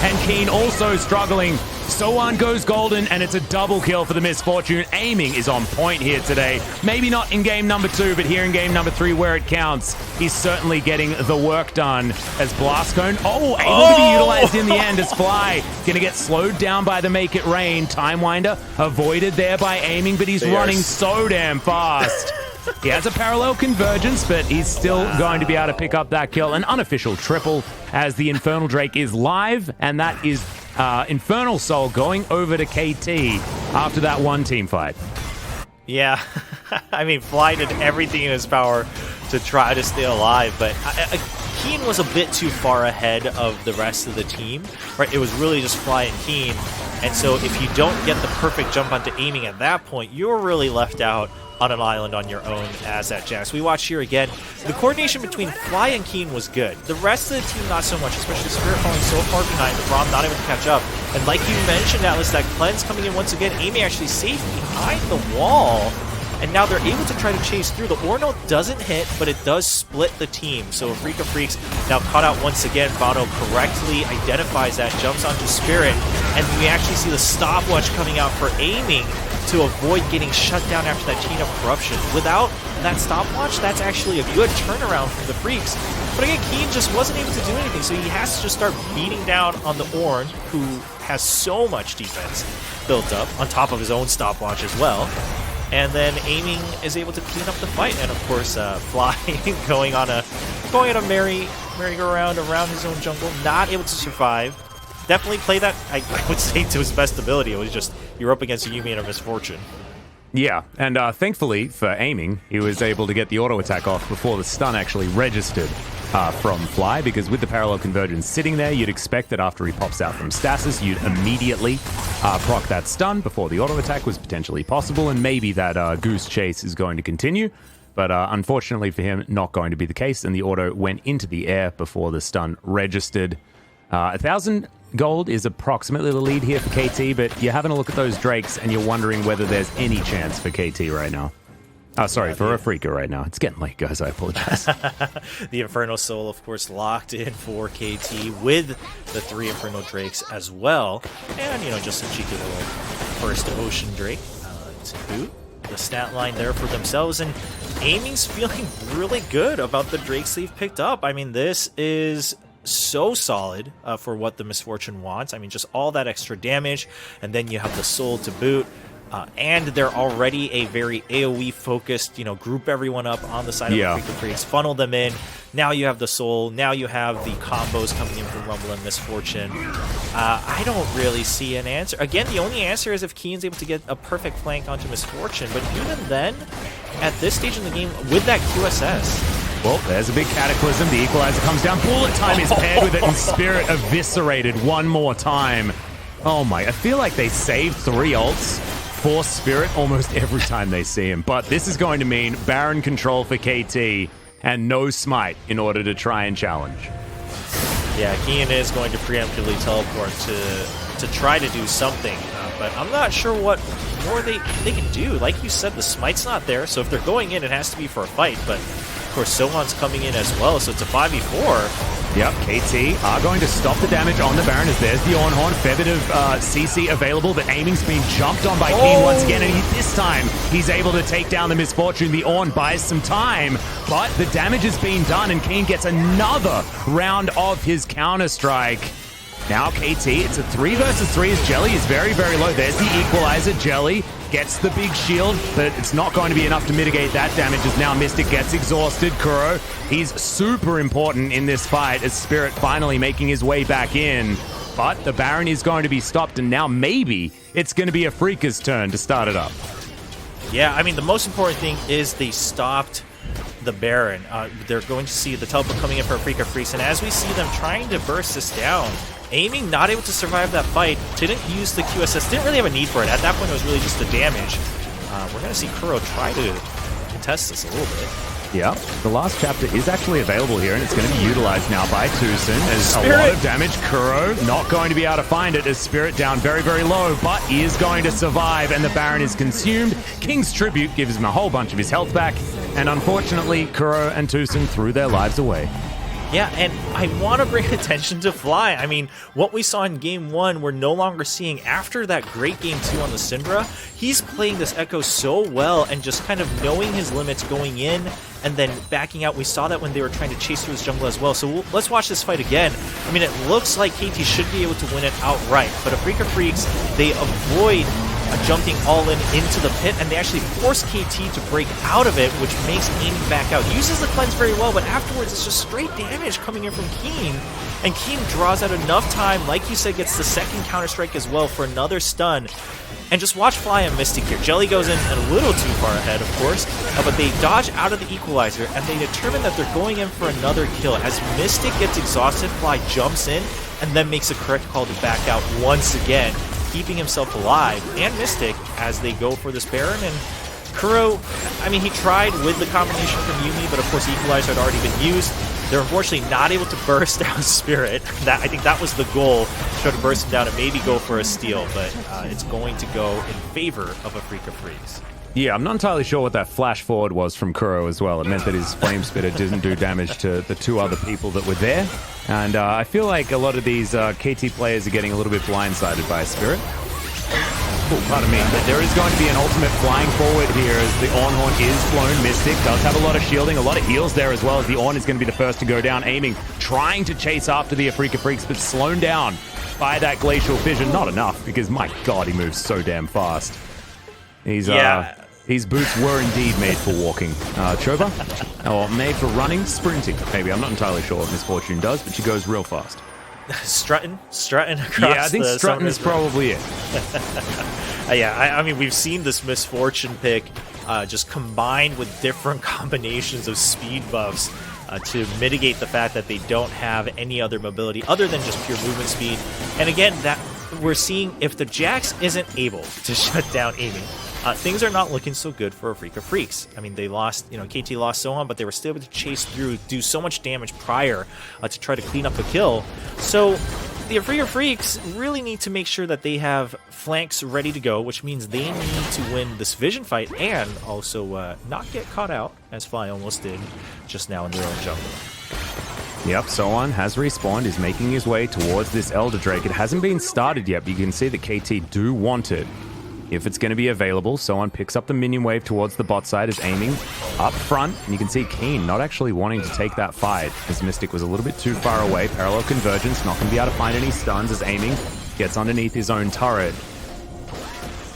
And Keen also struggling. Soan goes golden, and it's a double kill for the Misfortune. Aiming is on point here today. Maybe not in game number 2, but here in game number 3 where it counts. He's certainly getting the work done as Blast Cone, able to be utilized in the end as Fly. Gonna get slowed down by the Make It Rain. Time Winder avoided there by Aiming, but he's running so damn fast. He has a parallel convergence, but he's still going to be able to pick up that kill. An unofficial triple as the Infernal Drake is live, and that is Infernal Soul going over to KT after that one team fight. Yeah, I mean, Fly did everything in his power to try to stay alive, but Keen was a bit too far ahead of the rest of the team, right? It was really just Fly and Keen, and so if you don't get the perfect jump onto aiming at that point, you're really left out on an island on your own as that Jax. We watch here again. The coordination between Fly and Keen was good. The rest of the team, not so much, especially Spirit falling so far behind, the Braum not able to catch up. And like you mentioned, Atlas, that Cleanse coming in once again, aiming actually safe behind the wall. And now they're able to try to chase through. The Orno doesn't hit, but it does split the team. So Afreeca Freecs now caught out once again. Bono correctly identifies that, jumps onto Spirit, and we actually see the stopwatch coming out for aiming to avoid getting shut down after that chain of corruption. Without that stopwatch, that's actually a good turnaround from the Freaks. But again, Keen just wasn't able to do anything, so he has to just start beating down on the Ornn, who has so much defense built up, on top of his own stopwatch as well. And then aiming is able to clean up the fight, and of course, Fly going on a merry-go-round around his own jungle, not able to survive. Definitely play that, I would say, to his best ability. It was just, you're up against a Yuumi and a Misfortune. Yeah, and thankfully for aiming, he was able to get the auto attack off before the stun actually registered from Fly, because with the parallel convergence sitting there, you'd expect that after he pops out from stasis, you'd immediately proc that stun before the auto attack was potentially possible, and maybe that goose chase is going to continue. But unfortunately for him, not going to be the case, and the auto went into the air before the stun registered. 1,000 gold is approximately the lead here for KT, but you're having a look at those Drakes and you're wondering whether there's any chance for KT right now. Oh, sorry, for Afreeca right now. It's getting late, guys. I apologize. The Inferno Soul, of course, locked in for KT with the 3 Inferno Drakes as well. And, you know, just a cheeky little first Ocean Drake to boot. The stat line there for themselves, and aiming's feeling really good about the Drakes they've picked up. I mean, this is so solid for what the Misfortune wants. I mean, just all that extra damage, and then you have the Soul to boot. And they're already a very AoE-focused, you know, group everyone up on the side of the Afreeca Freecs, funnel them in. Now you have the Soul. Now you have the combos coming in from Rumble and Misfortune. I don't really see an answer. Again, the only answer is if Keen's able to get a perfect flank onto Misfortune. But even then, at this stage in the game, with that QSS... Well, there's a big Cataclysm. The Equalizer comes down. Bullet Time is paired with it, and Spirit eviscerated one more time. Oh my, I feel like they saved 3 ults for Spirit almost every time they see him. But this is going to mean Baron control for KT and no smite in order to try and challenge. Yeah, Keen is going to preemptively teleport to try to do something, but I'm not sure what more they can do. Like you said, the smite's not there, so if they're going in, it has to be for a fight, but of course Sohan's coming in as well, so it's a 5v4. Yep, KT are going to stop the damage on the Baron as there's the Ornhorn. Fair bit of CC available, but aiming's been jumped on by Keen once again, and this time he's able to take down the Misfortune. The Ornn buys some time, but the damage has been done, and Keen gets another round of his Counter-Strike. Now KT, it's a 3 versus 3 as Jelly is very, very low. There's the Equalizer. Jelly gets the big shield, but it's not going to be enough to mitigate that damage as now Mystic gets exhausted. Kuro, he's super important in this fight as Spirit finally making his way back in. But the Baron is going to be stopped, and now maybe it's going to be Afreeca's turn to start it up. Yeah, I mean, the most important thing is they stopped the Baron. They're going to see the teleport coming in for Afreeca Freecs, and as we see them trying to burst this down, aiming not able to survive that fight, didn't use the QSS, didn't really have a need for it. At that point, it was really just the damage. We're going to see Kuro try to contest this a little bit. Yeah, the last chapter is actually available here, and it's going to be utilized now by Tucson. There's a lot of damage. Kuro not going to be able to find it as Spirit down very, very low, but he is going to survive, and the Baron is consumed. King's Tribute gives him a whole bunch of his health back, and unfortunately, Kuro and Tucson threw their lives away. Yeah, and I want to bring attention to Fly. I mean, what we saw in Game 1, we're no longer seeing after that great Game 2 on the Syndra. He's playing this Echo so well and just kind of knowing his limits going in and then backing out. We saw that when they were trying to chase through his jungle as well. So let's watch this fight again. I mean, it looks like KT should be able to win it outright, but Afreeca Freecs, they avoid jumping all into the pit, and they actually force KT to break out of it, which makes aiming back out. Uses the cleanse very well, but afterwards it's just straight damage coming in from Keen, and Keen draws out enough time, like you said, gets the second Counter-Strike as well for another stun. And just watch Fly and Mystic here. Jelly goes in a little too far ahead, of course, but they dodge out of the equalizer, and they determine that they're going in for another kill. As Mystic gets exhausted, Fly jumps in, and then makes a correct call to back out once again, keeping himself alive and Mystic as they go for this Baron. And Kuro, I mean, he tried with the combination from Yumi, but of course Equalizer had already been used. They're unfortunately not able to burst down Spirit. I think that was the goal, to try to burst him down and maybe go for a steal, but it's going to go in favor of Afreeca Freecs. Yeah, I'm not entirely sure what that flash forward was from Kuro as well. It meant that his Flame Spitter didn't do damage to the two other people that were there. And I feel like a lot of these KT players are getting a little bit blindsided by Spirit. Oh, pardon me. But there is going to be an ultimate flying forward here as the Ornhorn is blown. Mystic does have a lot of shielding, a lot of heals there as well, as the Orn is going to be the first to go down, aiming, trying to chase after the Afreeca Freecs, but slowed down by that Glacial Fission. Not enough, because my god, he moves so damn fast. His boots were indeed made for walking. Choba? Or made for running, sprinting. Maybe, I'm not entirely sure what Misfortune does, but she goes real fast. Strutting across. Yeah, I think strutting is probably it. I mean, we've seen this Misfortune pick just combined with different combinations of speed buffs to mitigate the fact that they don't have any other mobility other than just pure movement speed. And again, that we're seeing if the Jax isn't able to shut down aiming, things are not looking so good for Afreeca Freecs. I mean, they lost, KT lost so on, but they were still able to chase through, do so much damage prior to try to clean up a kill. So the Afreeca Freecs really need to make sure that they have flanks ready to go, which means they need to win this Vision fight and also not get caught out, as Fly almost did just now in their own jungle. Yep, Soan has respawned, is making his way towards this Elder Drake. It hasn't been started yet, but you can see that KT do want it. If it's going to be available, Soan picks up the minion wave towards the bot side, is aiming up front, and you can see Keen not actually wanting to take that fight, as Mystic was a little bit too far away. Parallel Convergence, not going to be able to find any stuns, as aiming gets underneath his own turret.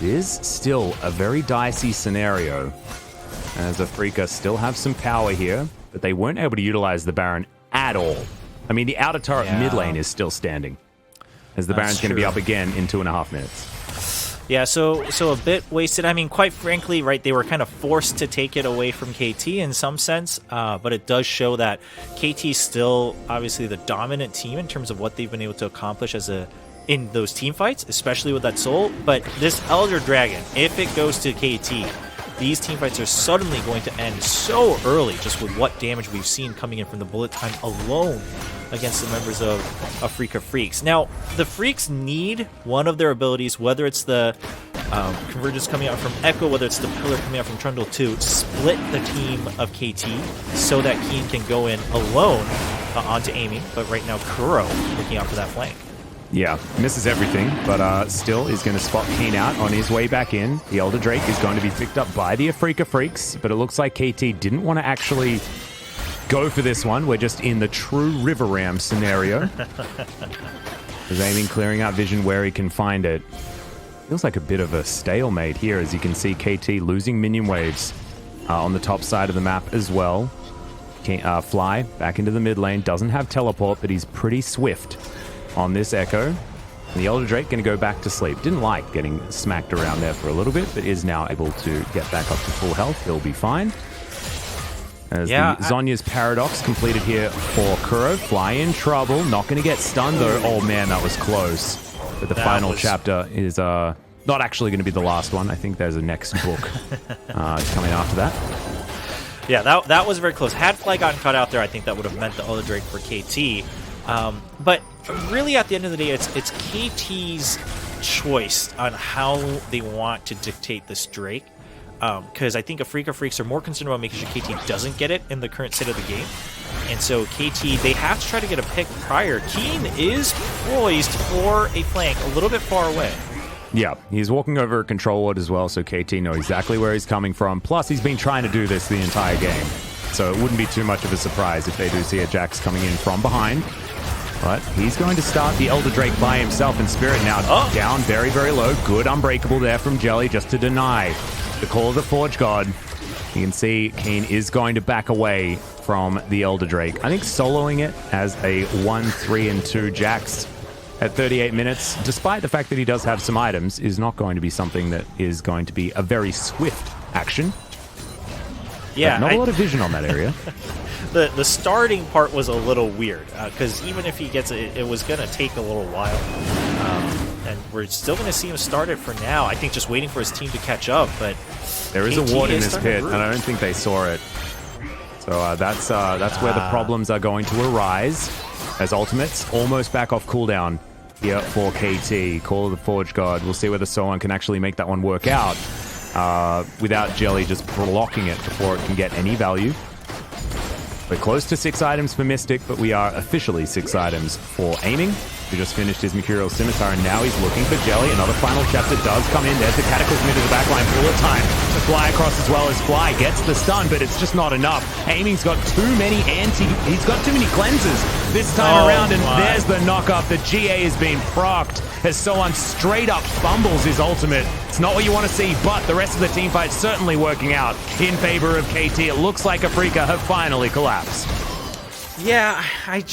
It is still a very dicey scenario, as Afreeca still have some power here, but they weren't able to utilize the Baron at all. I mean, the outer turret mid lane is still standing, as the Baron's going to be up again in 2.5 minutes. Yeah, so a bit wasted. I mean, quite frankly, right, they were kind of forced to take it away from KT in some sense, but it does show that KT is still obviously the dominant team in terms of what they've been able to accomplish in those team fights, especially with that soul. But this Elder Dragon, if it goes to KT, these team fights are suddenly going to end so early, just with what damage we've seen coming in from the bullet time alone against the members of Afreeca Freecs. Now, the Freaks need one of their abilities, whether it's the Convergence coming out from Echo, whether it's the Pillar coming out from Trundle, to split the team of KT so that Keen can go in alone onto aiming. But right now, Kuro looking out for that flank. Yeah, misses everything, but still is going to spot Keen out on his way back in. The Elder Drake is going to be picked up by the Afreeca Freecs, but it looks like KT didn't want to actually go for this one. We're just in the true River Ram scenario. He's aiming, clearing out vision where he can find it. Feels like a bit of a stalemate here, as you can see KT losing minion waves on the top side of the map as well. Fly back into the mid lane, doesn't have teleport, but he's pretty swift on this Echo. And the Elder Drake going to go back to sleep. Didn't like getting smacked around there for a little bit, but is now able to get back up to full health. He'll be fine. As the Zhonya's Paradox completed here for Kuro. Fly in trouble. Not going to get stunned, though. Oh, man, that was close. But the final chapter is not actually going to be the last one. I think there's a next book coming after that. Yeah, that was very close. Had Fly gotten caught out there, I think that would have meant the Elder Drake for KT. But really, at the end of the day, it's KT's choice on how they want to dictate this Drake. Because I think Afreeca Freecs are more concerned about making sure KT doesn't get it in the current state of the game. And so KT, they have to try to get a pick prior. Keen is poised for a flank a little bit far away. Yeah, he's walking over a control ward as well, so KT know exactly where he's coming from. Plus, he's been trying to do this the entire game. So it wouldn't be too much of a surprise if they do see a Jax coming in from behind. But he's going to start the Elder Drake by himself, and Spirit now down very, very low. Good Unbreakable there from Jelly just to deny the call of the Forge God. You can see Keen is going to back away from the Elder Drake. I think soloing it as a 1, 3, and 2 Jax at 38 minutes, despite the fact that he does have some items, is not going to be something that is going to be a very swift action. Yeah, but not a lot of vision on that area. The starting part was a little weird, because even if he gets it, it was going to take a little while. And we're still going to see him start it for now. I think just waiting for his team to catch up, but there is a ward in this pit, and I don't think they saw it. So that's where the problems are going to arise, as Ultimate's almost back off cooldown here for KT. Call of the Forge God. We'll see whether Sohan can actually make that one work out without Jelly just blocking it before it can get any value. We're close to 6 items for Mystic, but we are officially 6 items for Aiming, who just finished his Mercurial Scimitar, and now he's looking for Jelly. Another final chapter does come in. There's the Cataclysm into the backline full of time. The Fly across as well as Fly gets the stun, but it's just not enough. Aiming's got too many he's got too many cleanses this time around, and there's the knock-up. The GA is being procced as Sohan straight up fumbles his ultimate. It's not what you want to see, but the rest of the team fight certainly working out in favor of KT. It looks like Afreeca have finally collapsed. Yeah, I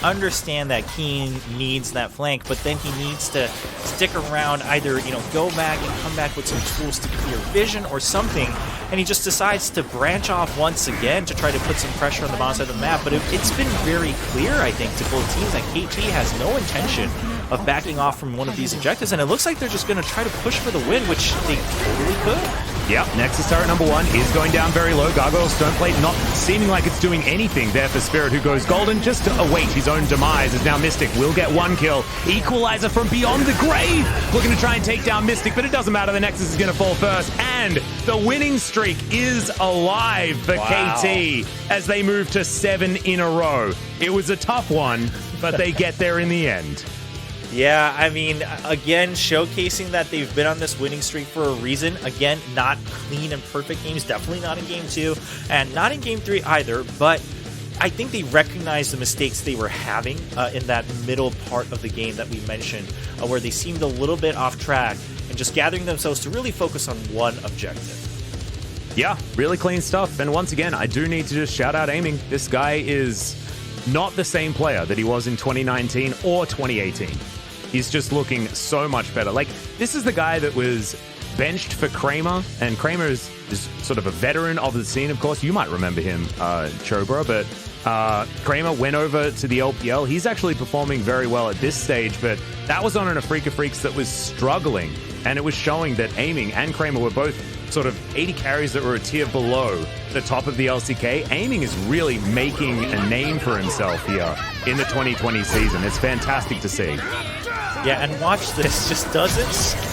understand that Keen needs that flank, but then he needs to stick around, either, go back and come back with some tools to clear vision or something, and he just decides to branch off once again to try to put some pressure on the bottom side of the map. But it's been very clear, I think, to both teams that KT has no intention of backing off from one of these objectives, and it looks like they're just going to try to push for the win, which they totally could. Yep, Nexus turret number 1 is going down very low. Gargoyle Stoneplate not seeming like it's doing anything there for Spirit, who goes golden just to await his own demise, as now Mystic will get 1 kill. Equalizer from beyond the grave, looking to try and take down Mystic, but it doesn't matter. The Nexus is going to fall first, and the winning streak is alive for KT as they move to 7 in a row. It was a tough one, but they get there in the end. Yeah, I mean, again, showcasing that they've been on this winning streak for a reason. Again, not clean and perfect games, definitely not in Game 2, and not in Game 3 either, but I think they recognized the mistakes they were having in that middle part of the game that we mentioned, where they seemed a little bit off track, and just gathering themselves to really focus on one objective. Yeah, really clean stuff, and once again, I do need to just shout out Aiming. This guy is not the same player that he was in 2019 or 2018. He's just looking so much better. Like, this is the guy that was benched for Kramer, and Kramer is sort of a veteran of the scene, of course. You might remember him, Chobra, but Kramer went over to the LPL. He's actually performing very well at this stage, but that was on an Afreeca Freecs that was struggling, and it was showing that Aiming and Kramer were both sort of 80 carries that were a tier below the top of the LCK. Aiming is really making a name for himself here in the 2020 season. It's fantastic to see. Yeah, and watch this. Just doesn't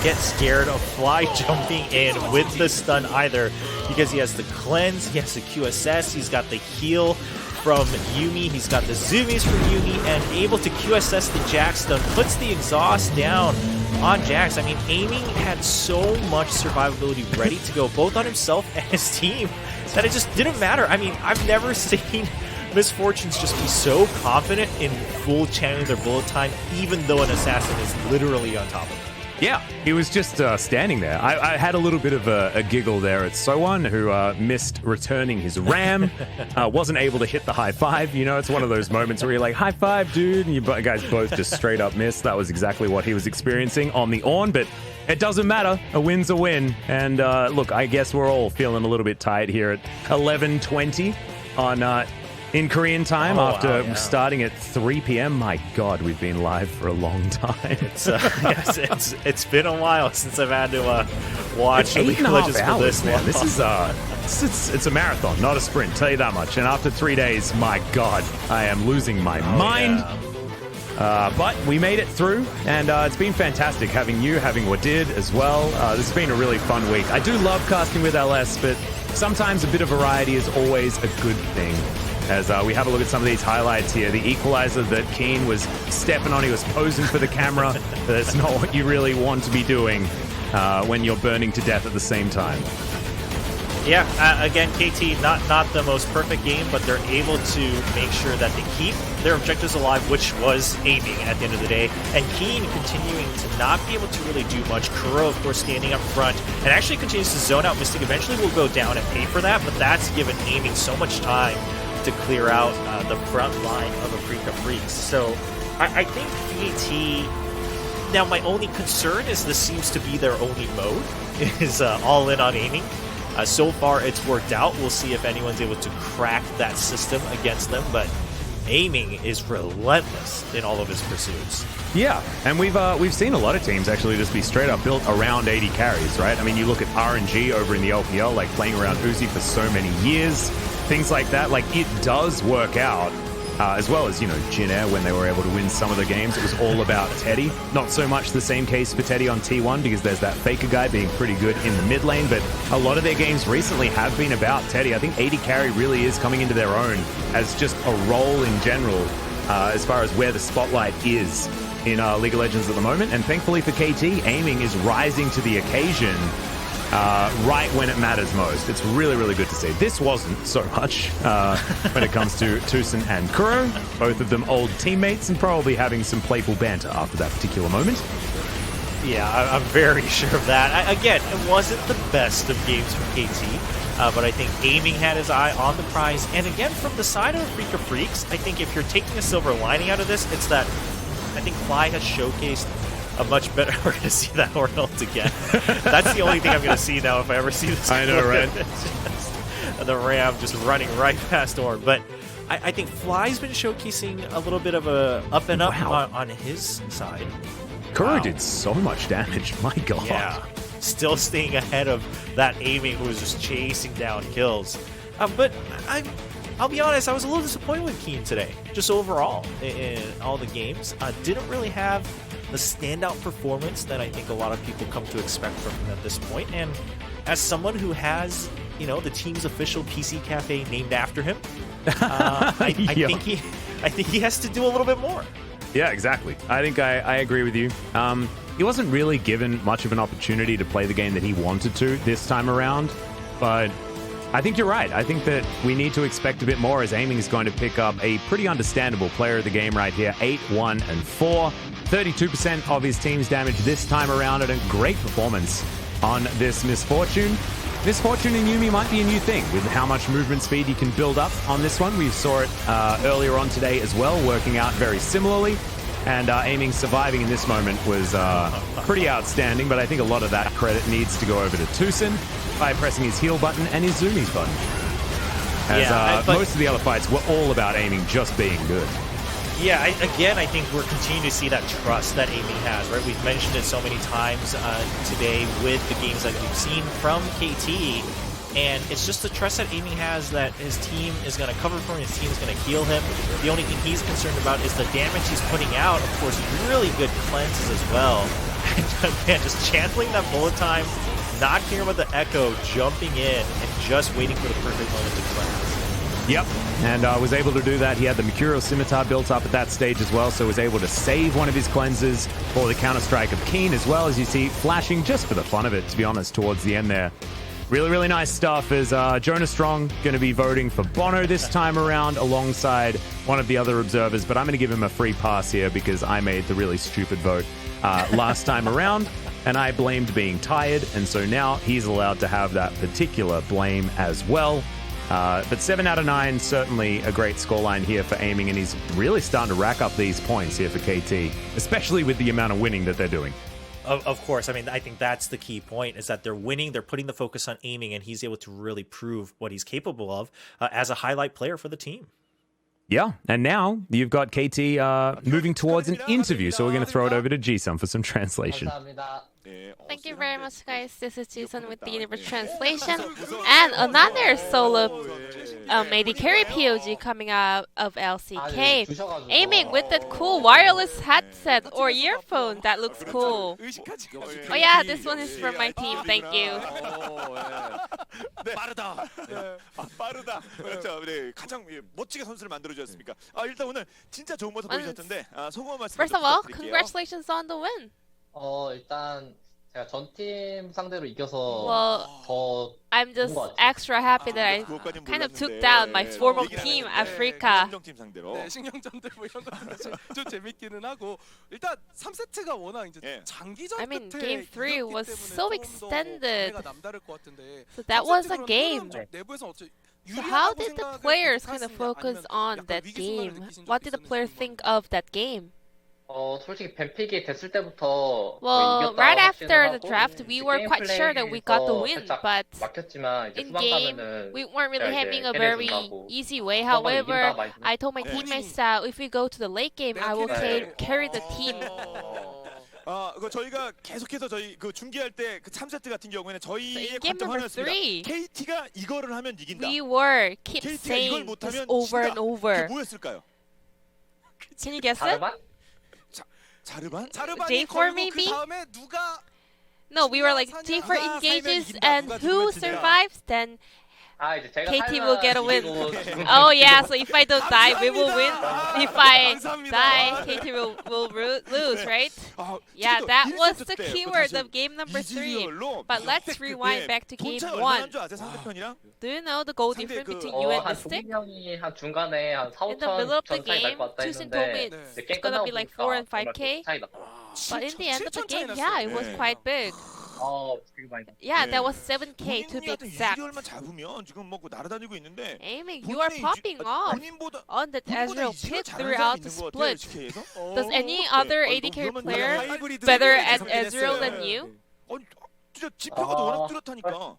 get scared of Fly jumping in with the stun either, because he has the cleanse, he has the QSS, he's got the heal from Yuumi, he's got the zoomies from Yuumi, and able to QSS the Jax stun, puts the exhaust down on Jax. I mean, Aiming had so much survivability ready to go, both on himself and his team, that it just didn't matter. I mean, I've never seen Misfortunes just be so confident in full channeling their bullet time, even though an assassin is literally on top of them. Yeah, he was just standing there. I had a little bit of a giggle there at Sohan, who missed returning his ram, wasn't able to hit the high five. It's one of those moments where you're like, high five, dude, and you guys both just straight up missed. That was exactly what he was experiencing on the Ornn, but it doesn't matter. A win's a win. And look, I guess we're all feeling a little bit tight here at 11:20 on in Korean time after starting at 3 p.m. My God, we've been live for a long time. It's been a while since I've had to watch League of Legends for this long. This is it's a marathon, not a sprint. Tell you that much. And after 3 days, my God, I am losing my mind. Yeah. But we made it through, and it's been fantastic having you, having Wadid as well. This has been a really fun week. I do love casting with LS, but sometimes a bit of variety is always a good thing. As we have a look at some of these highlights here. The equalizer that Keen was stepping on, he was posing for the camera. That's not what you really want to be doing when you're burning to death at the same time. Yeah, again, KT, not the most perfect game, but they're able to make sure that they keep their objectives alive, which was Aiming at the end of the day. And Keen continuing to not be able to really do much. Kuro, of course, standing up front, and actually continues to zone out. Mystic eventually will go down and pay for that, but that's given Aiming so much time to clear out the front line of Afreeca Freecs. So I think KT. Now, my only concern is this seems to be their only mode, is all in on aiming. So far, it's worked out. We'll see if anyone's able to crack that system against them, but aiming is relentless in all of his pursuits. Yeah, and we've seen a lot of teams actually just be straight up built around 80 carries, right? I mean, you look at RNG over in the LPL, like playing around Uzi for so many years, things like that. Like, it does work out. As well as, you know, Jin Air, when they were able to win some of the games, it was all about Teddy. Not so much the same case for Teddy on T1 because there's that Faker guy being pretty good in the mid lane, but a lot of their games recently have been about Teddy. I think 80 carry really is coming into their own as just a role in general as far as where the spotlight is in League of Legends at the moment. And thankfully for KT, aiming is rising to the occasion right when it matters most. It's really, really good to see. This wasn't so much when it comes to Tucson and Kuro, both of them old teammates and probably having some playful banter after that particular moment. Yeah, I'm very sure of that. Again, it wasn't the best of games for KT, but I think aiming had his eye on the prize. And again, from the side of Afreeca Freecs, I think if you're taking a silver lining out of this, it's that I think Fly has showcased a much better. We're going to see that horn ult again. That's the only thing I'm going to see now if I ever see this. I know, right? The Ram just running right past Orn. But I think Fly's been showcasing a little bit of a up and up on his side. Kuro did so much damage. My God. Yeah. Still staying ahead of that aiming who was just chasing down kills. But I'll be honest, I was a little disappointed with Keen today. Just overall in all the games. Didn't really have the standout performance that I think a lot of people come to expect from him at this point. And as someone who has, you know, the team's official PC cafe named after him, I think he has to do a little bit more. Yeah, exactly. I think I agree with you. He wasn't really given much of an opportunity to play the game that he wanted to this time around, but I think you're right. I think that we need to expect a bit more as aiming is going to pick up a pretty understandable player of the game right here. 8, 1, and 4. 32% of his team's damage this time around, and a great performance on this Misfortune. Misfortune in Yuumi might be a new thing with how much movement speed you can build up on this one. We saw it earlier on today as well, working out very similarly. And aiming, surviving in this moment was pretty outstanding, but I think a lot of that credit needs to go over to Tucson by pressing his heal button and his zoomies button. As most of the other fights were all about aiming just being good. Yeah, again, I think we're continuing to see that trust that aiming has, right? We've mentioned it so many times today with the games that we've seen from KT, and it's just the trust that aiming has that his team is going to cover for him, his team is going to heal him. The only thing he's concerned about is the damage he's putting out. Of course, really good cleanses as well. And again, just channeling that bullet time, not caring about the echo, jumping in, and just waiting for the perfect moment to cleanse. Yep, and was able to do that. He had the Mercurial Scimitar built up at that stage as well, so was able to save one of his cleanses for the counter-strike of Keen, as well as you see flashing just for the fun of it, to be honest, towards the end there. Really, really nice stuff as Jonah Strong going to be voting for Bono this time around alongside one of the other observers, but I'm going to give him a free pass here because I made the really stupid vote last time around, and I blamed being tired, and so now he's allowed to have that particular blame as well. But 7 out of 9, certainly a great scoreline here for aiming, and he's really starting to rack up these points here for KT, especially with the amount of winning that they're doing. Of course. I mean, I think that's the key point, is that they're winning, they're putting the focus on aiming, and he's able to really prove what he's capable of as a highlight player for the team. Yeah, and now you've got KT moving towards an interview, so we're going to throw it over to Jisung for some translation. Thank you very much, guys. This is Jason with the Universe Translation, and another solo AD carry POG coming out of LCK. Aiming with that cool wireless headset or earphone that looks cool. Oh yeah, this one is from my team. Thank you. 빠르다. 빠르다. 그렇죠. 네, 가장 멋지게 선수를 만들어주셨습니까? 일단 오늘 진짜 좋은 모습 보여주셨던데 소감 말씀 First of all, congratulations on the win. 일단 제가 전 팀 상대로 이겨서 Well, I'm just extra happy that I kind of took down my former team, Afreeca. 네, 신경전들 뭐 이런 것도 좀 재밌기는 하고 일단 3세트가 워낙 이제 장기전 I mean, 끝에 game 3 was so extended. 남다를 것 같은데 So that was a game. 내부에서 어째 So how did the players kind of focus on that game? What did the players think of that game? 솔직히 뱀픽이 됐을 때부터 Well, 이겼다고 right 확신을 after the 하고 draft, we were 게임 quite sure that we got the win, 살짝 but 막혔지만 이제 in 후반 game, 가면은 we weren't really 제가 having 이제 a very 캐리해준다고 easy way. 후반 가면 However, 이긴다 많이 I told my 네. teammates that if we go to the late game, I will carry the team. 그 저희가 계속해서 저희 그 중계할 때 그 3세트 같은 경우에는 So 저희의 in game number 관점 3, 하나였습니다. KT가 이거를 하면 이긴다. we were keep KT가 이걸 saying this 못하면 over and 진다. over. 그게 뭐였을까요? Can you guess it? 자르반? 자르반? 자르반이 J4 걸고 maybe? 그 다음에 누가 No, we were like J4 engages and who survives, then 이제 제가 KT will get a win. 이기고 죽으면 Oh yeah, so if I don't die, we will win. If I 감사합니다. die, KT will lose, right? Yeah, that was the keyword of game number 3. But let's rewind back to game 1. 상대편이랑 Do you know the goal 상대 difference 그- between you and 한 Mystic? 조민 형이 한 중간에 한 4, In the middle 5천 of the 전 차이 game, 날것 같다 Tusin told me 했는데 네. 이제 it's 게임 gonna 끝나고 be like 보니까 4 and 정말 5K. 차이 났다. But in the end of the 7천 game, 차이 yeah, it 났어요. was 네. quite big. 되게 많이 났다. Yeah, 네. that was 7K to be 본인이 exact. 이즈리얼만 잡으면 지금 뭐 날아다니고 있는데 Aiming, you are popping off 본인보다 on the Ezreal 이즈리얼 pick 잘하는 throughout 사람이 the 있는 것 같아요, split. LCK에서. Does any other AD carry player better at Ezreal than you? 진짜 지표가 워낙 뚜렷하니까.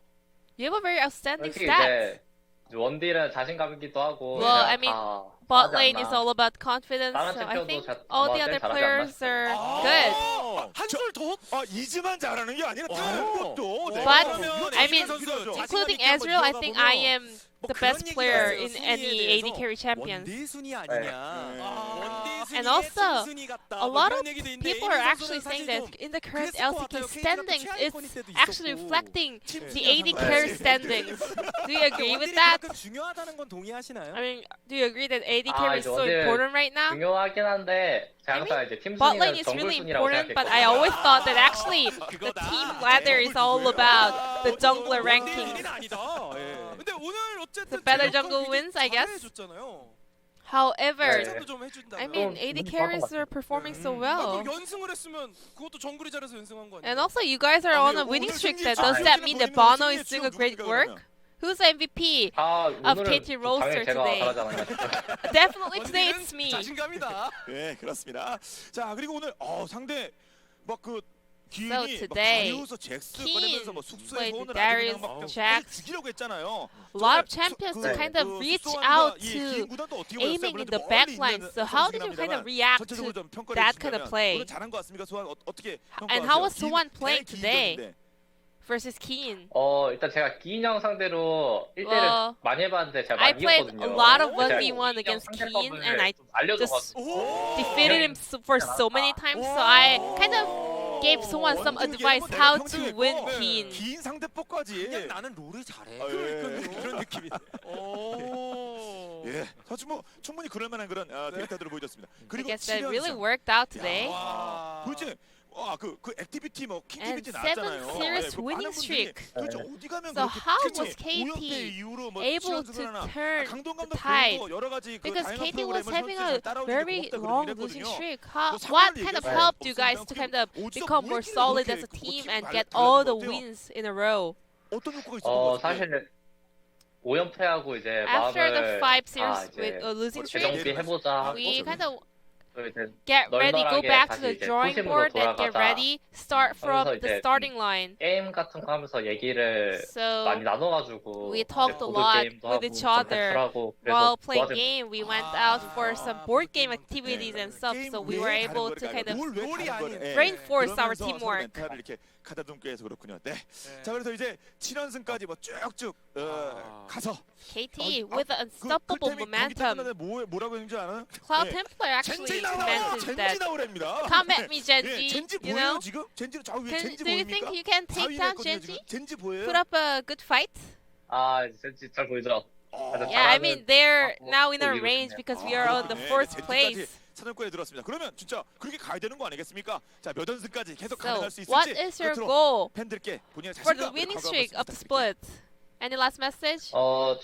You have a very outstanding 솔직히 stats. 이제 원딜은 자신감이기도 하고 Well, 그냥 I mean, 다 Bot 하지 lane 않나. is all about confidence, 다른 so I 챔피언도 think 잘- all the 아마 other 제일 잘하지 players are good. 한술 더? 이즈만 잘하는 게 아니라 다른 것도. 네. But, 그러면 I mean, 선수 including Ezreal, I think I am the best player in any AD carry champions. 원대순위 네. 아니냐. And also, a lot of people are actually saying that in the current LCK standings, it's actually reflecting the AD carry standings. Do you agree with that? 중요하다는 건 동의하시나요? I mean, do you agree that AD carry is so 이제 important right now? 중요하긴 한데 제가 I mean, 항상 이제 팀 Bot 순위는 lane is 정글 really 순위라고 important, but I 생각했거든요. always thought that actually the team ladder is all about the jungler ranking. 아니다. 근데 오늘 어쨌든 The better jungle wins, I guess. 해줬잖아요. However, 네. 좀 해준다면. I mean, AD carries are performing so well. 그럼 연승을 했으면 그것도 정글이 잘해서 연승한 거 아니에요? And also, you guys are on a winning streak. Then does that mean that Bono is doing a great work? Who's the MVP? of 오늘은 KT Rolster 당연히 제가 today. 잘하지 않았나. Definitely today it's me. 자신감이다. 네, 그렇습니다. 자, 그리고 오늘 상대 막그 기인이 So today, 다리우스 잭스 Keen 꺼내면서 뭐 숙소에 played 소원을 Darius, 아주 그냥 막 Jax. 죽이려고 했잖아요. A lot of champions to kind of reach out to aiming in the back line. So how did you kind of react to that kind of play? 오늘 잘한 것 같습니까, 소환? 어떻게 And how was Sohan playing today versus Keen? 일단 제가 기인 형 상대로 1대1을 Well, 많이 해봤는데 제가 I 많이 played 이겼거든요. a lot of 제가 1v1 against 기인 형 Keen, 상대법을 and I 좀 알려줘가지고 just defeated him for so many times. So I kind of gave Sohan some advice how to win Keen. 긴 상대법까지. 그냥 나는 롤을 잘해. 그런 느낌이. 예, 사실 뭐 충분히 그럴 만한 그런 데이터들을 보여줬습니다. I 그리고 guess that really 7연승. worked out today. 도대체 그 액티비티 뭐 And 킹티비티 7 나왔잖아요. series 그 많은 winning 분들이 streak. 도대체 어디 가면 So 그렇게 how 그치? was KT 오연패 이후로 뭐 able 치연승을 to 하나. turn 강동 the 감독 tide? 그리고 여러 가지 그 Because 다양한 KT was 프로그램을 having 선수들이 a 따라오지 very 못했다 그러고 long 이랬거든요. losing streak. 뭐 What 상황을 kind of 얘기해서 helped you guys to 없으면 kind of 오지랖 become more 우리끼리 solid 그렇게 as a 그 team 팀을 and 달라진 get all 것 the 같아요. wins in a row? 어떤 효과가 있었던 것 같아요? 사실 5연패하고 이제 After the 마음을 5 series 이제 with a losing streak, 재정비해보자 하고 we kind of 또 이제 get ready, go 널널하게 back to 다시 the 이제 drawing 초심으로 board and get 돌아가자 ready, start from 하면서 the 이제 starting line. 게임 같은 거 하면서 얘기를 So 많이 나눠가지고 we talked a 보드 lot 게임도 with 하고 each 좀 other. 배틀하고 While 그래서 playing 좋아진 game, we went out for some board game activities and stuff, so we were able to kind of reinforce our teamwork. 멘탈을 이렇게 가다듬게 해서 그렇군요. 네. 자, 그래서 이제 7연승까지 뭐 쭉쭉 가서 KT with an unstoppable momentum. 뭐라고 했는지 알아요? Cloud Templar actually 젠지 나와요. commented 젠지 that 나오랍니다. come at me, 예, Genji. 젠지 You 보여요 know, 지금? 젠지는 좌우 위에 젠지 do you 보입니까? think you can take down Genji? 젠지 보여요? Put up a good fight? 진짜 잘 보이죠? Yeah, I mean they're now in our 이루어지네요. range because we are on the fourth place. 사전권에 들었습니다. 그러면 진짜 그렇게 가야 되는 거 아니겠습니까? 자, 몇 연승까지 계속 So, 가능할 수 있을지 what is your 끝으로 goal 팬들께 본인의 for the 자신감을 winning 각오하고 streak of the 부탁드릴게요. split? Any last message?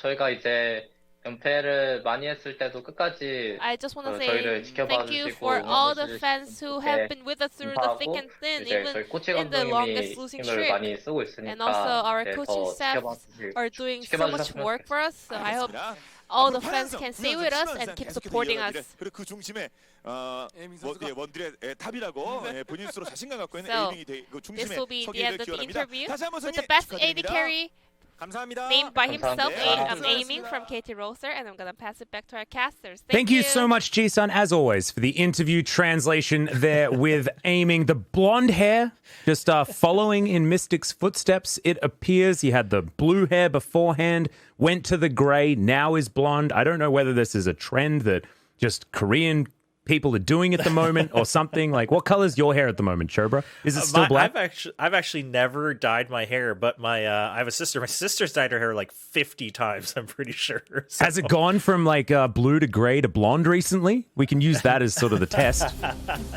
저희가 이제 연패를 많이 했을 때도 끝까지 I just want to say 저희를 지켜봐 thank you 주시고 for all the 응원해 fans who 주시고 have been with us through the thick 감사하고 and thin, 이제 even 저희 코치 in the longest 감독님이 losing 힘을 streak. 많이 쓰고 있으니까 And also our 이제 coaching 더 staff 지켜봐 주실 are doing so 지켜봐 much 주셨으면 work for us. So I hope 알겠습니다. all the fans can stay with us and keep supporting us. 그리고 그 중심에 원딜의 탑이라고 본인 스스로 자신감 갖고 있는 So, 에이밍이 그 this 중심에 will be the 서게 end 될 of the 기원합니다. interview 다시 한번 with 승리 the best AD 축하드립니다. carry 감사합니다. named by himself, 감사합니다. aiming from KT Rolster, and I'm gonna pass it back to our casters. Thank you so much, Jisun, as always, for the interview translation there with aiming. The blonde hair, just following in Mystic's footsteps, it appears. He had the blue hair beforehand, went to the gray, now is blonde. I don't know whether this is a trend that just Korean people are doing at the moment or something. Like, what color is your hair at the moment, Chobra? Is it still black? I've actually never dyed my hair, but I have a sister. My sister's dyed her hair like 50 times, I'm pretty sure. So. Has it gone from like blue to gray to blonde recently? We can use that as sort of the test.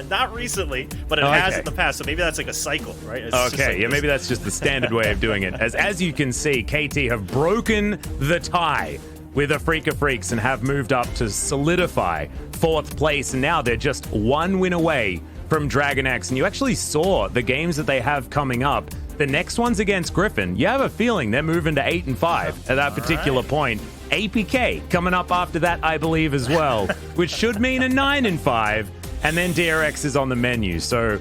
Not recently, but it has in the past, so maybe that's like a cycle, right? It's Okay, like yeah, maybe that's just the standard way of doing it. As you can see, KT have broken the tie with Afreeca Freecs and have moved up to solidify 4th place, and now they're just 1 win away from Dragon X. And you actually saw the games that they have coming up. The next one's against Griffin. You have a feeling they're moving to 8-5 at that particular point. APK coming up after that, I believe, as well, which should mean a 9-5, and then DRX is on the menu. So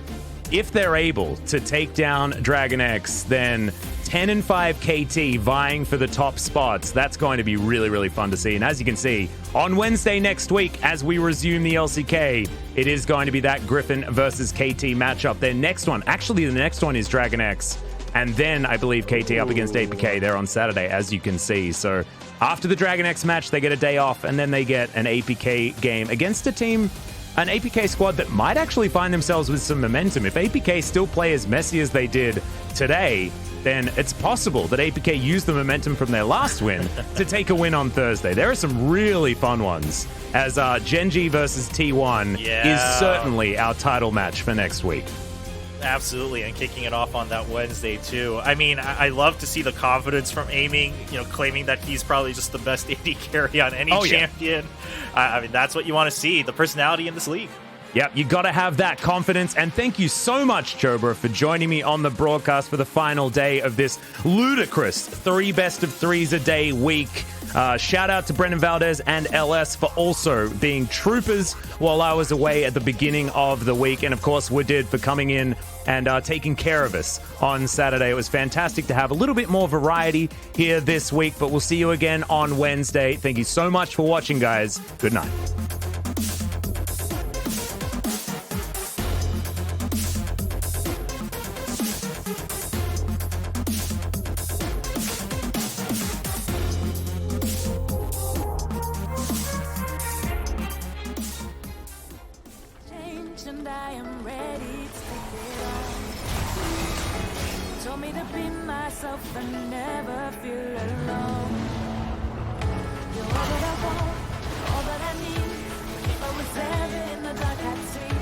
if they're able to take down Dragon X, then 10-5 KT vying for the top spots. That's going to be really, really fun to see. And as you can see, on Wednesday next week, as we resume the LCK, it is going to be that Griffin versus KT matchup. Their next one, actually the next one is Dragon X. And then I believe KT up against APK there on Saturday, as you can see. So after the Dragon X match, they get a day off, and then they get an APK game against a team, an APK squad that might actually find themselves with some momentum. If APK still play as messy as they did today, then it's possible that APK used the momentum from their last win to take a win on Thursday. There are some really fun ones, as Genji versus T1 is certainly our title match for next week. Absolutely, and kicking it off on that Wednesday too. I mean, I love to see the confidence from aiming, claiming that he's probably just the best AD carry on any champion. I mean, that's what you want to see, the personality in this league. Yep, you got to have that confidence. And thank you so much, Chobra, for joining me on the broadcast for the final day of this ludicrous 3 best-of-3s a day week. Shout out to Brendan Valdez and LS for also being troopers while I was away at the beginning of the week. And of course, Woodid for coming in and taking care of us on Saturday. It was fantastic to have a little bit more variety here this week, but we'll see you again on Wednesday. Thank you so much for watching, guys. Good night. And I am ready to take it on. Told me to be myself and never feel alone. You're all that I want, all that I need. If I was ever in the dark, I'd see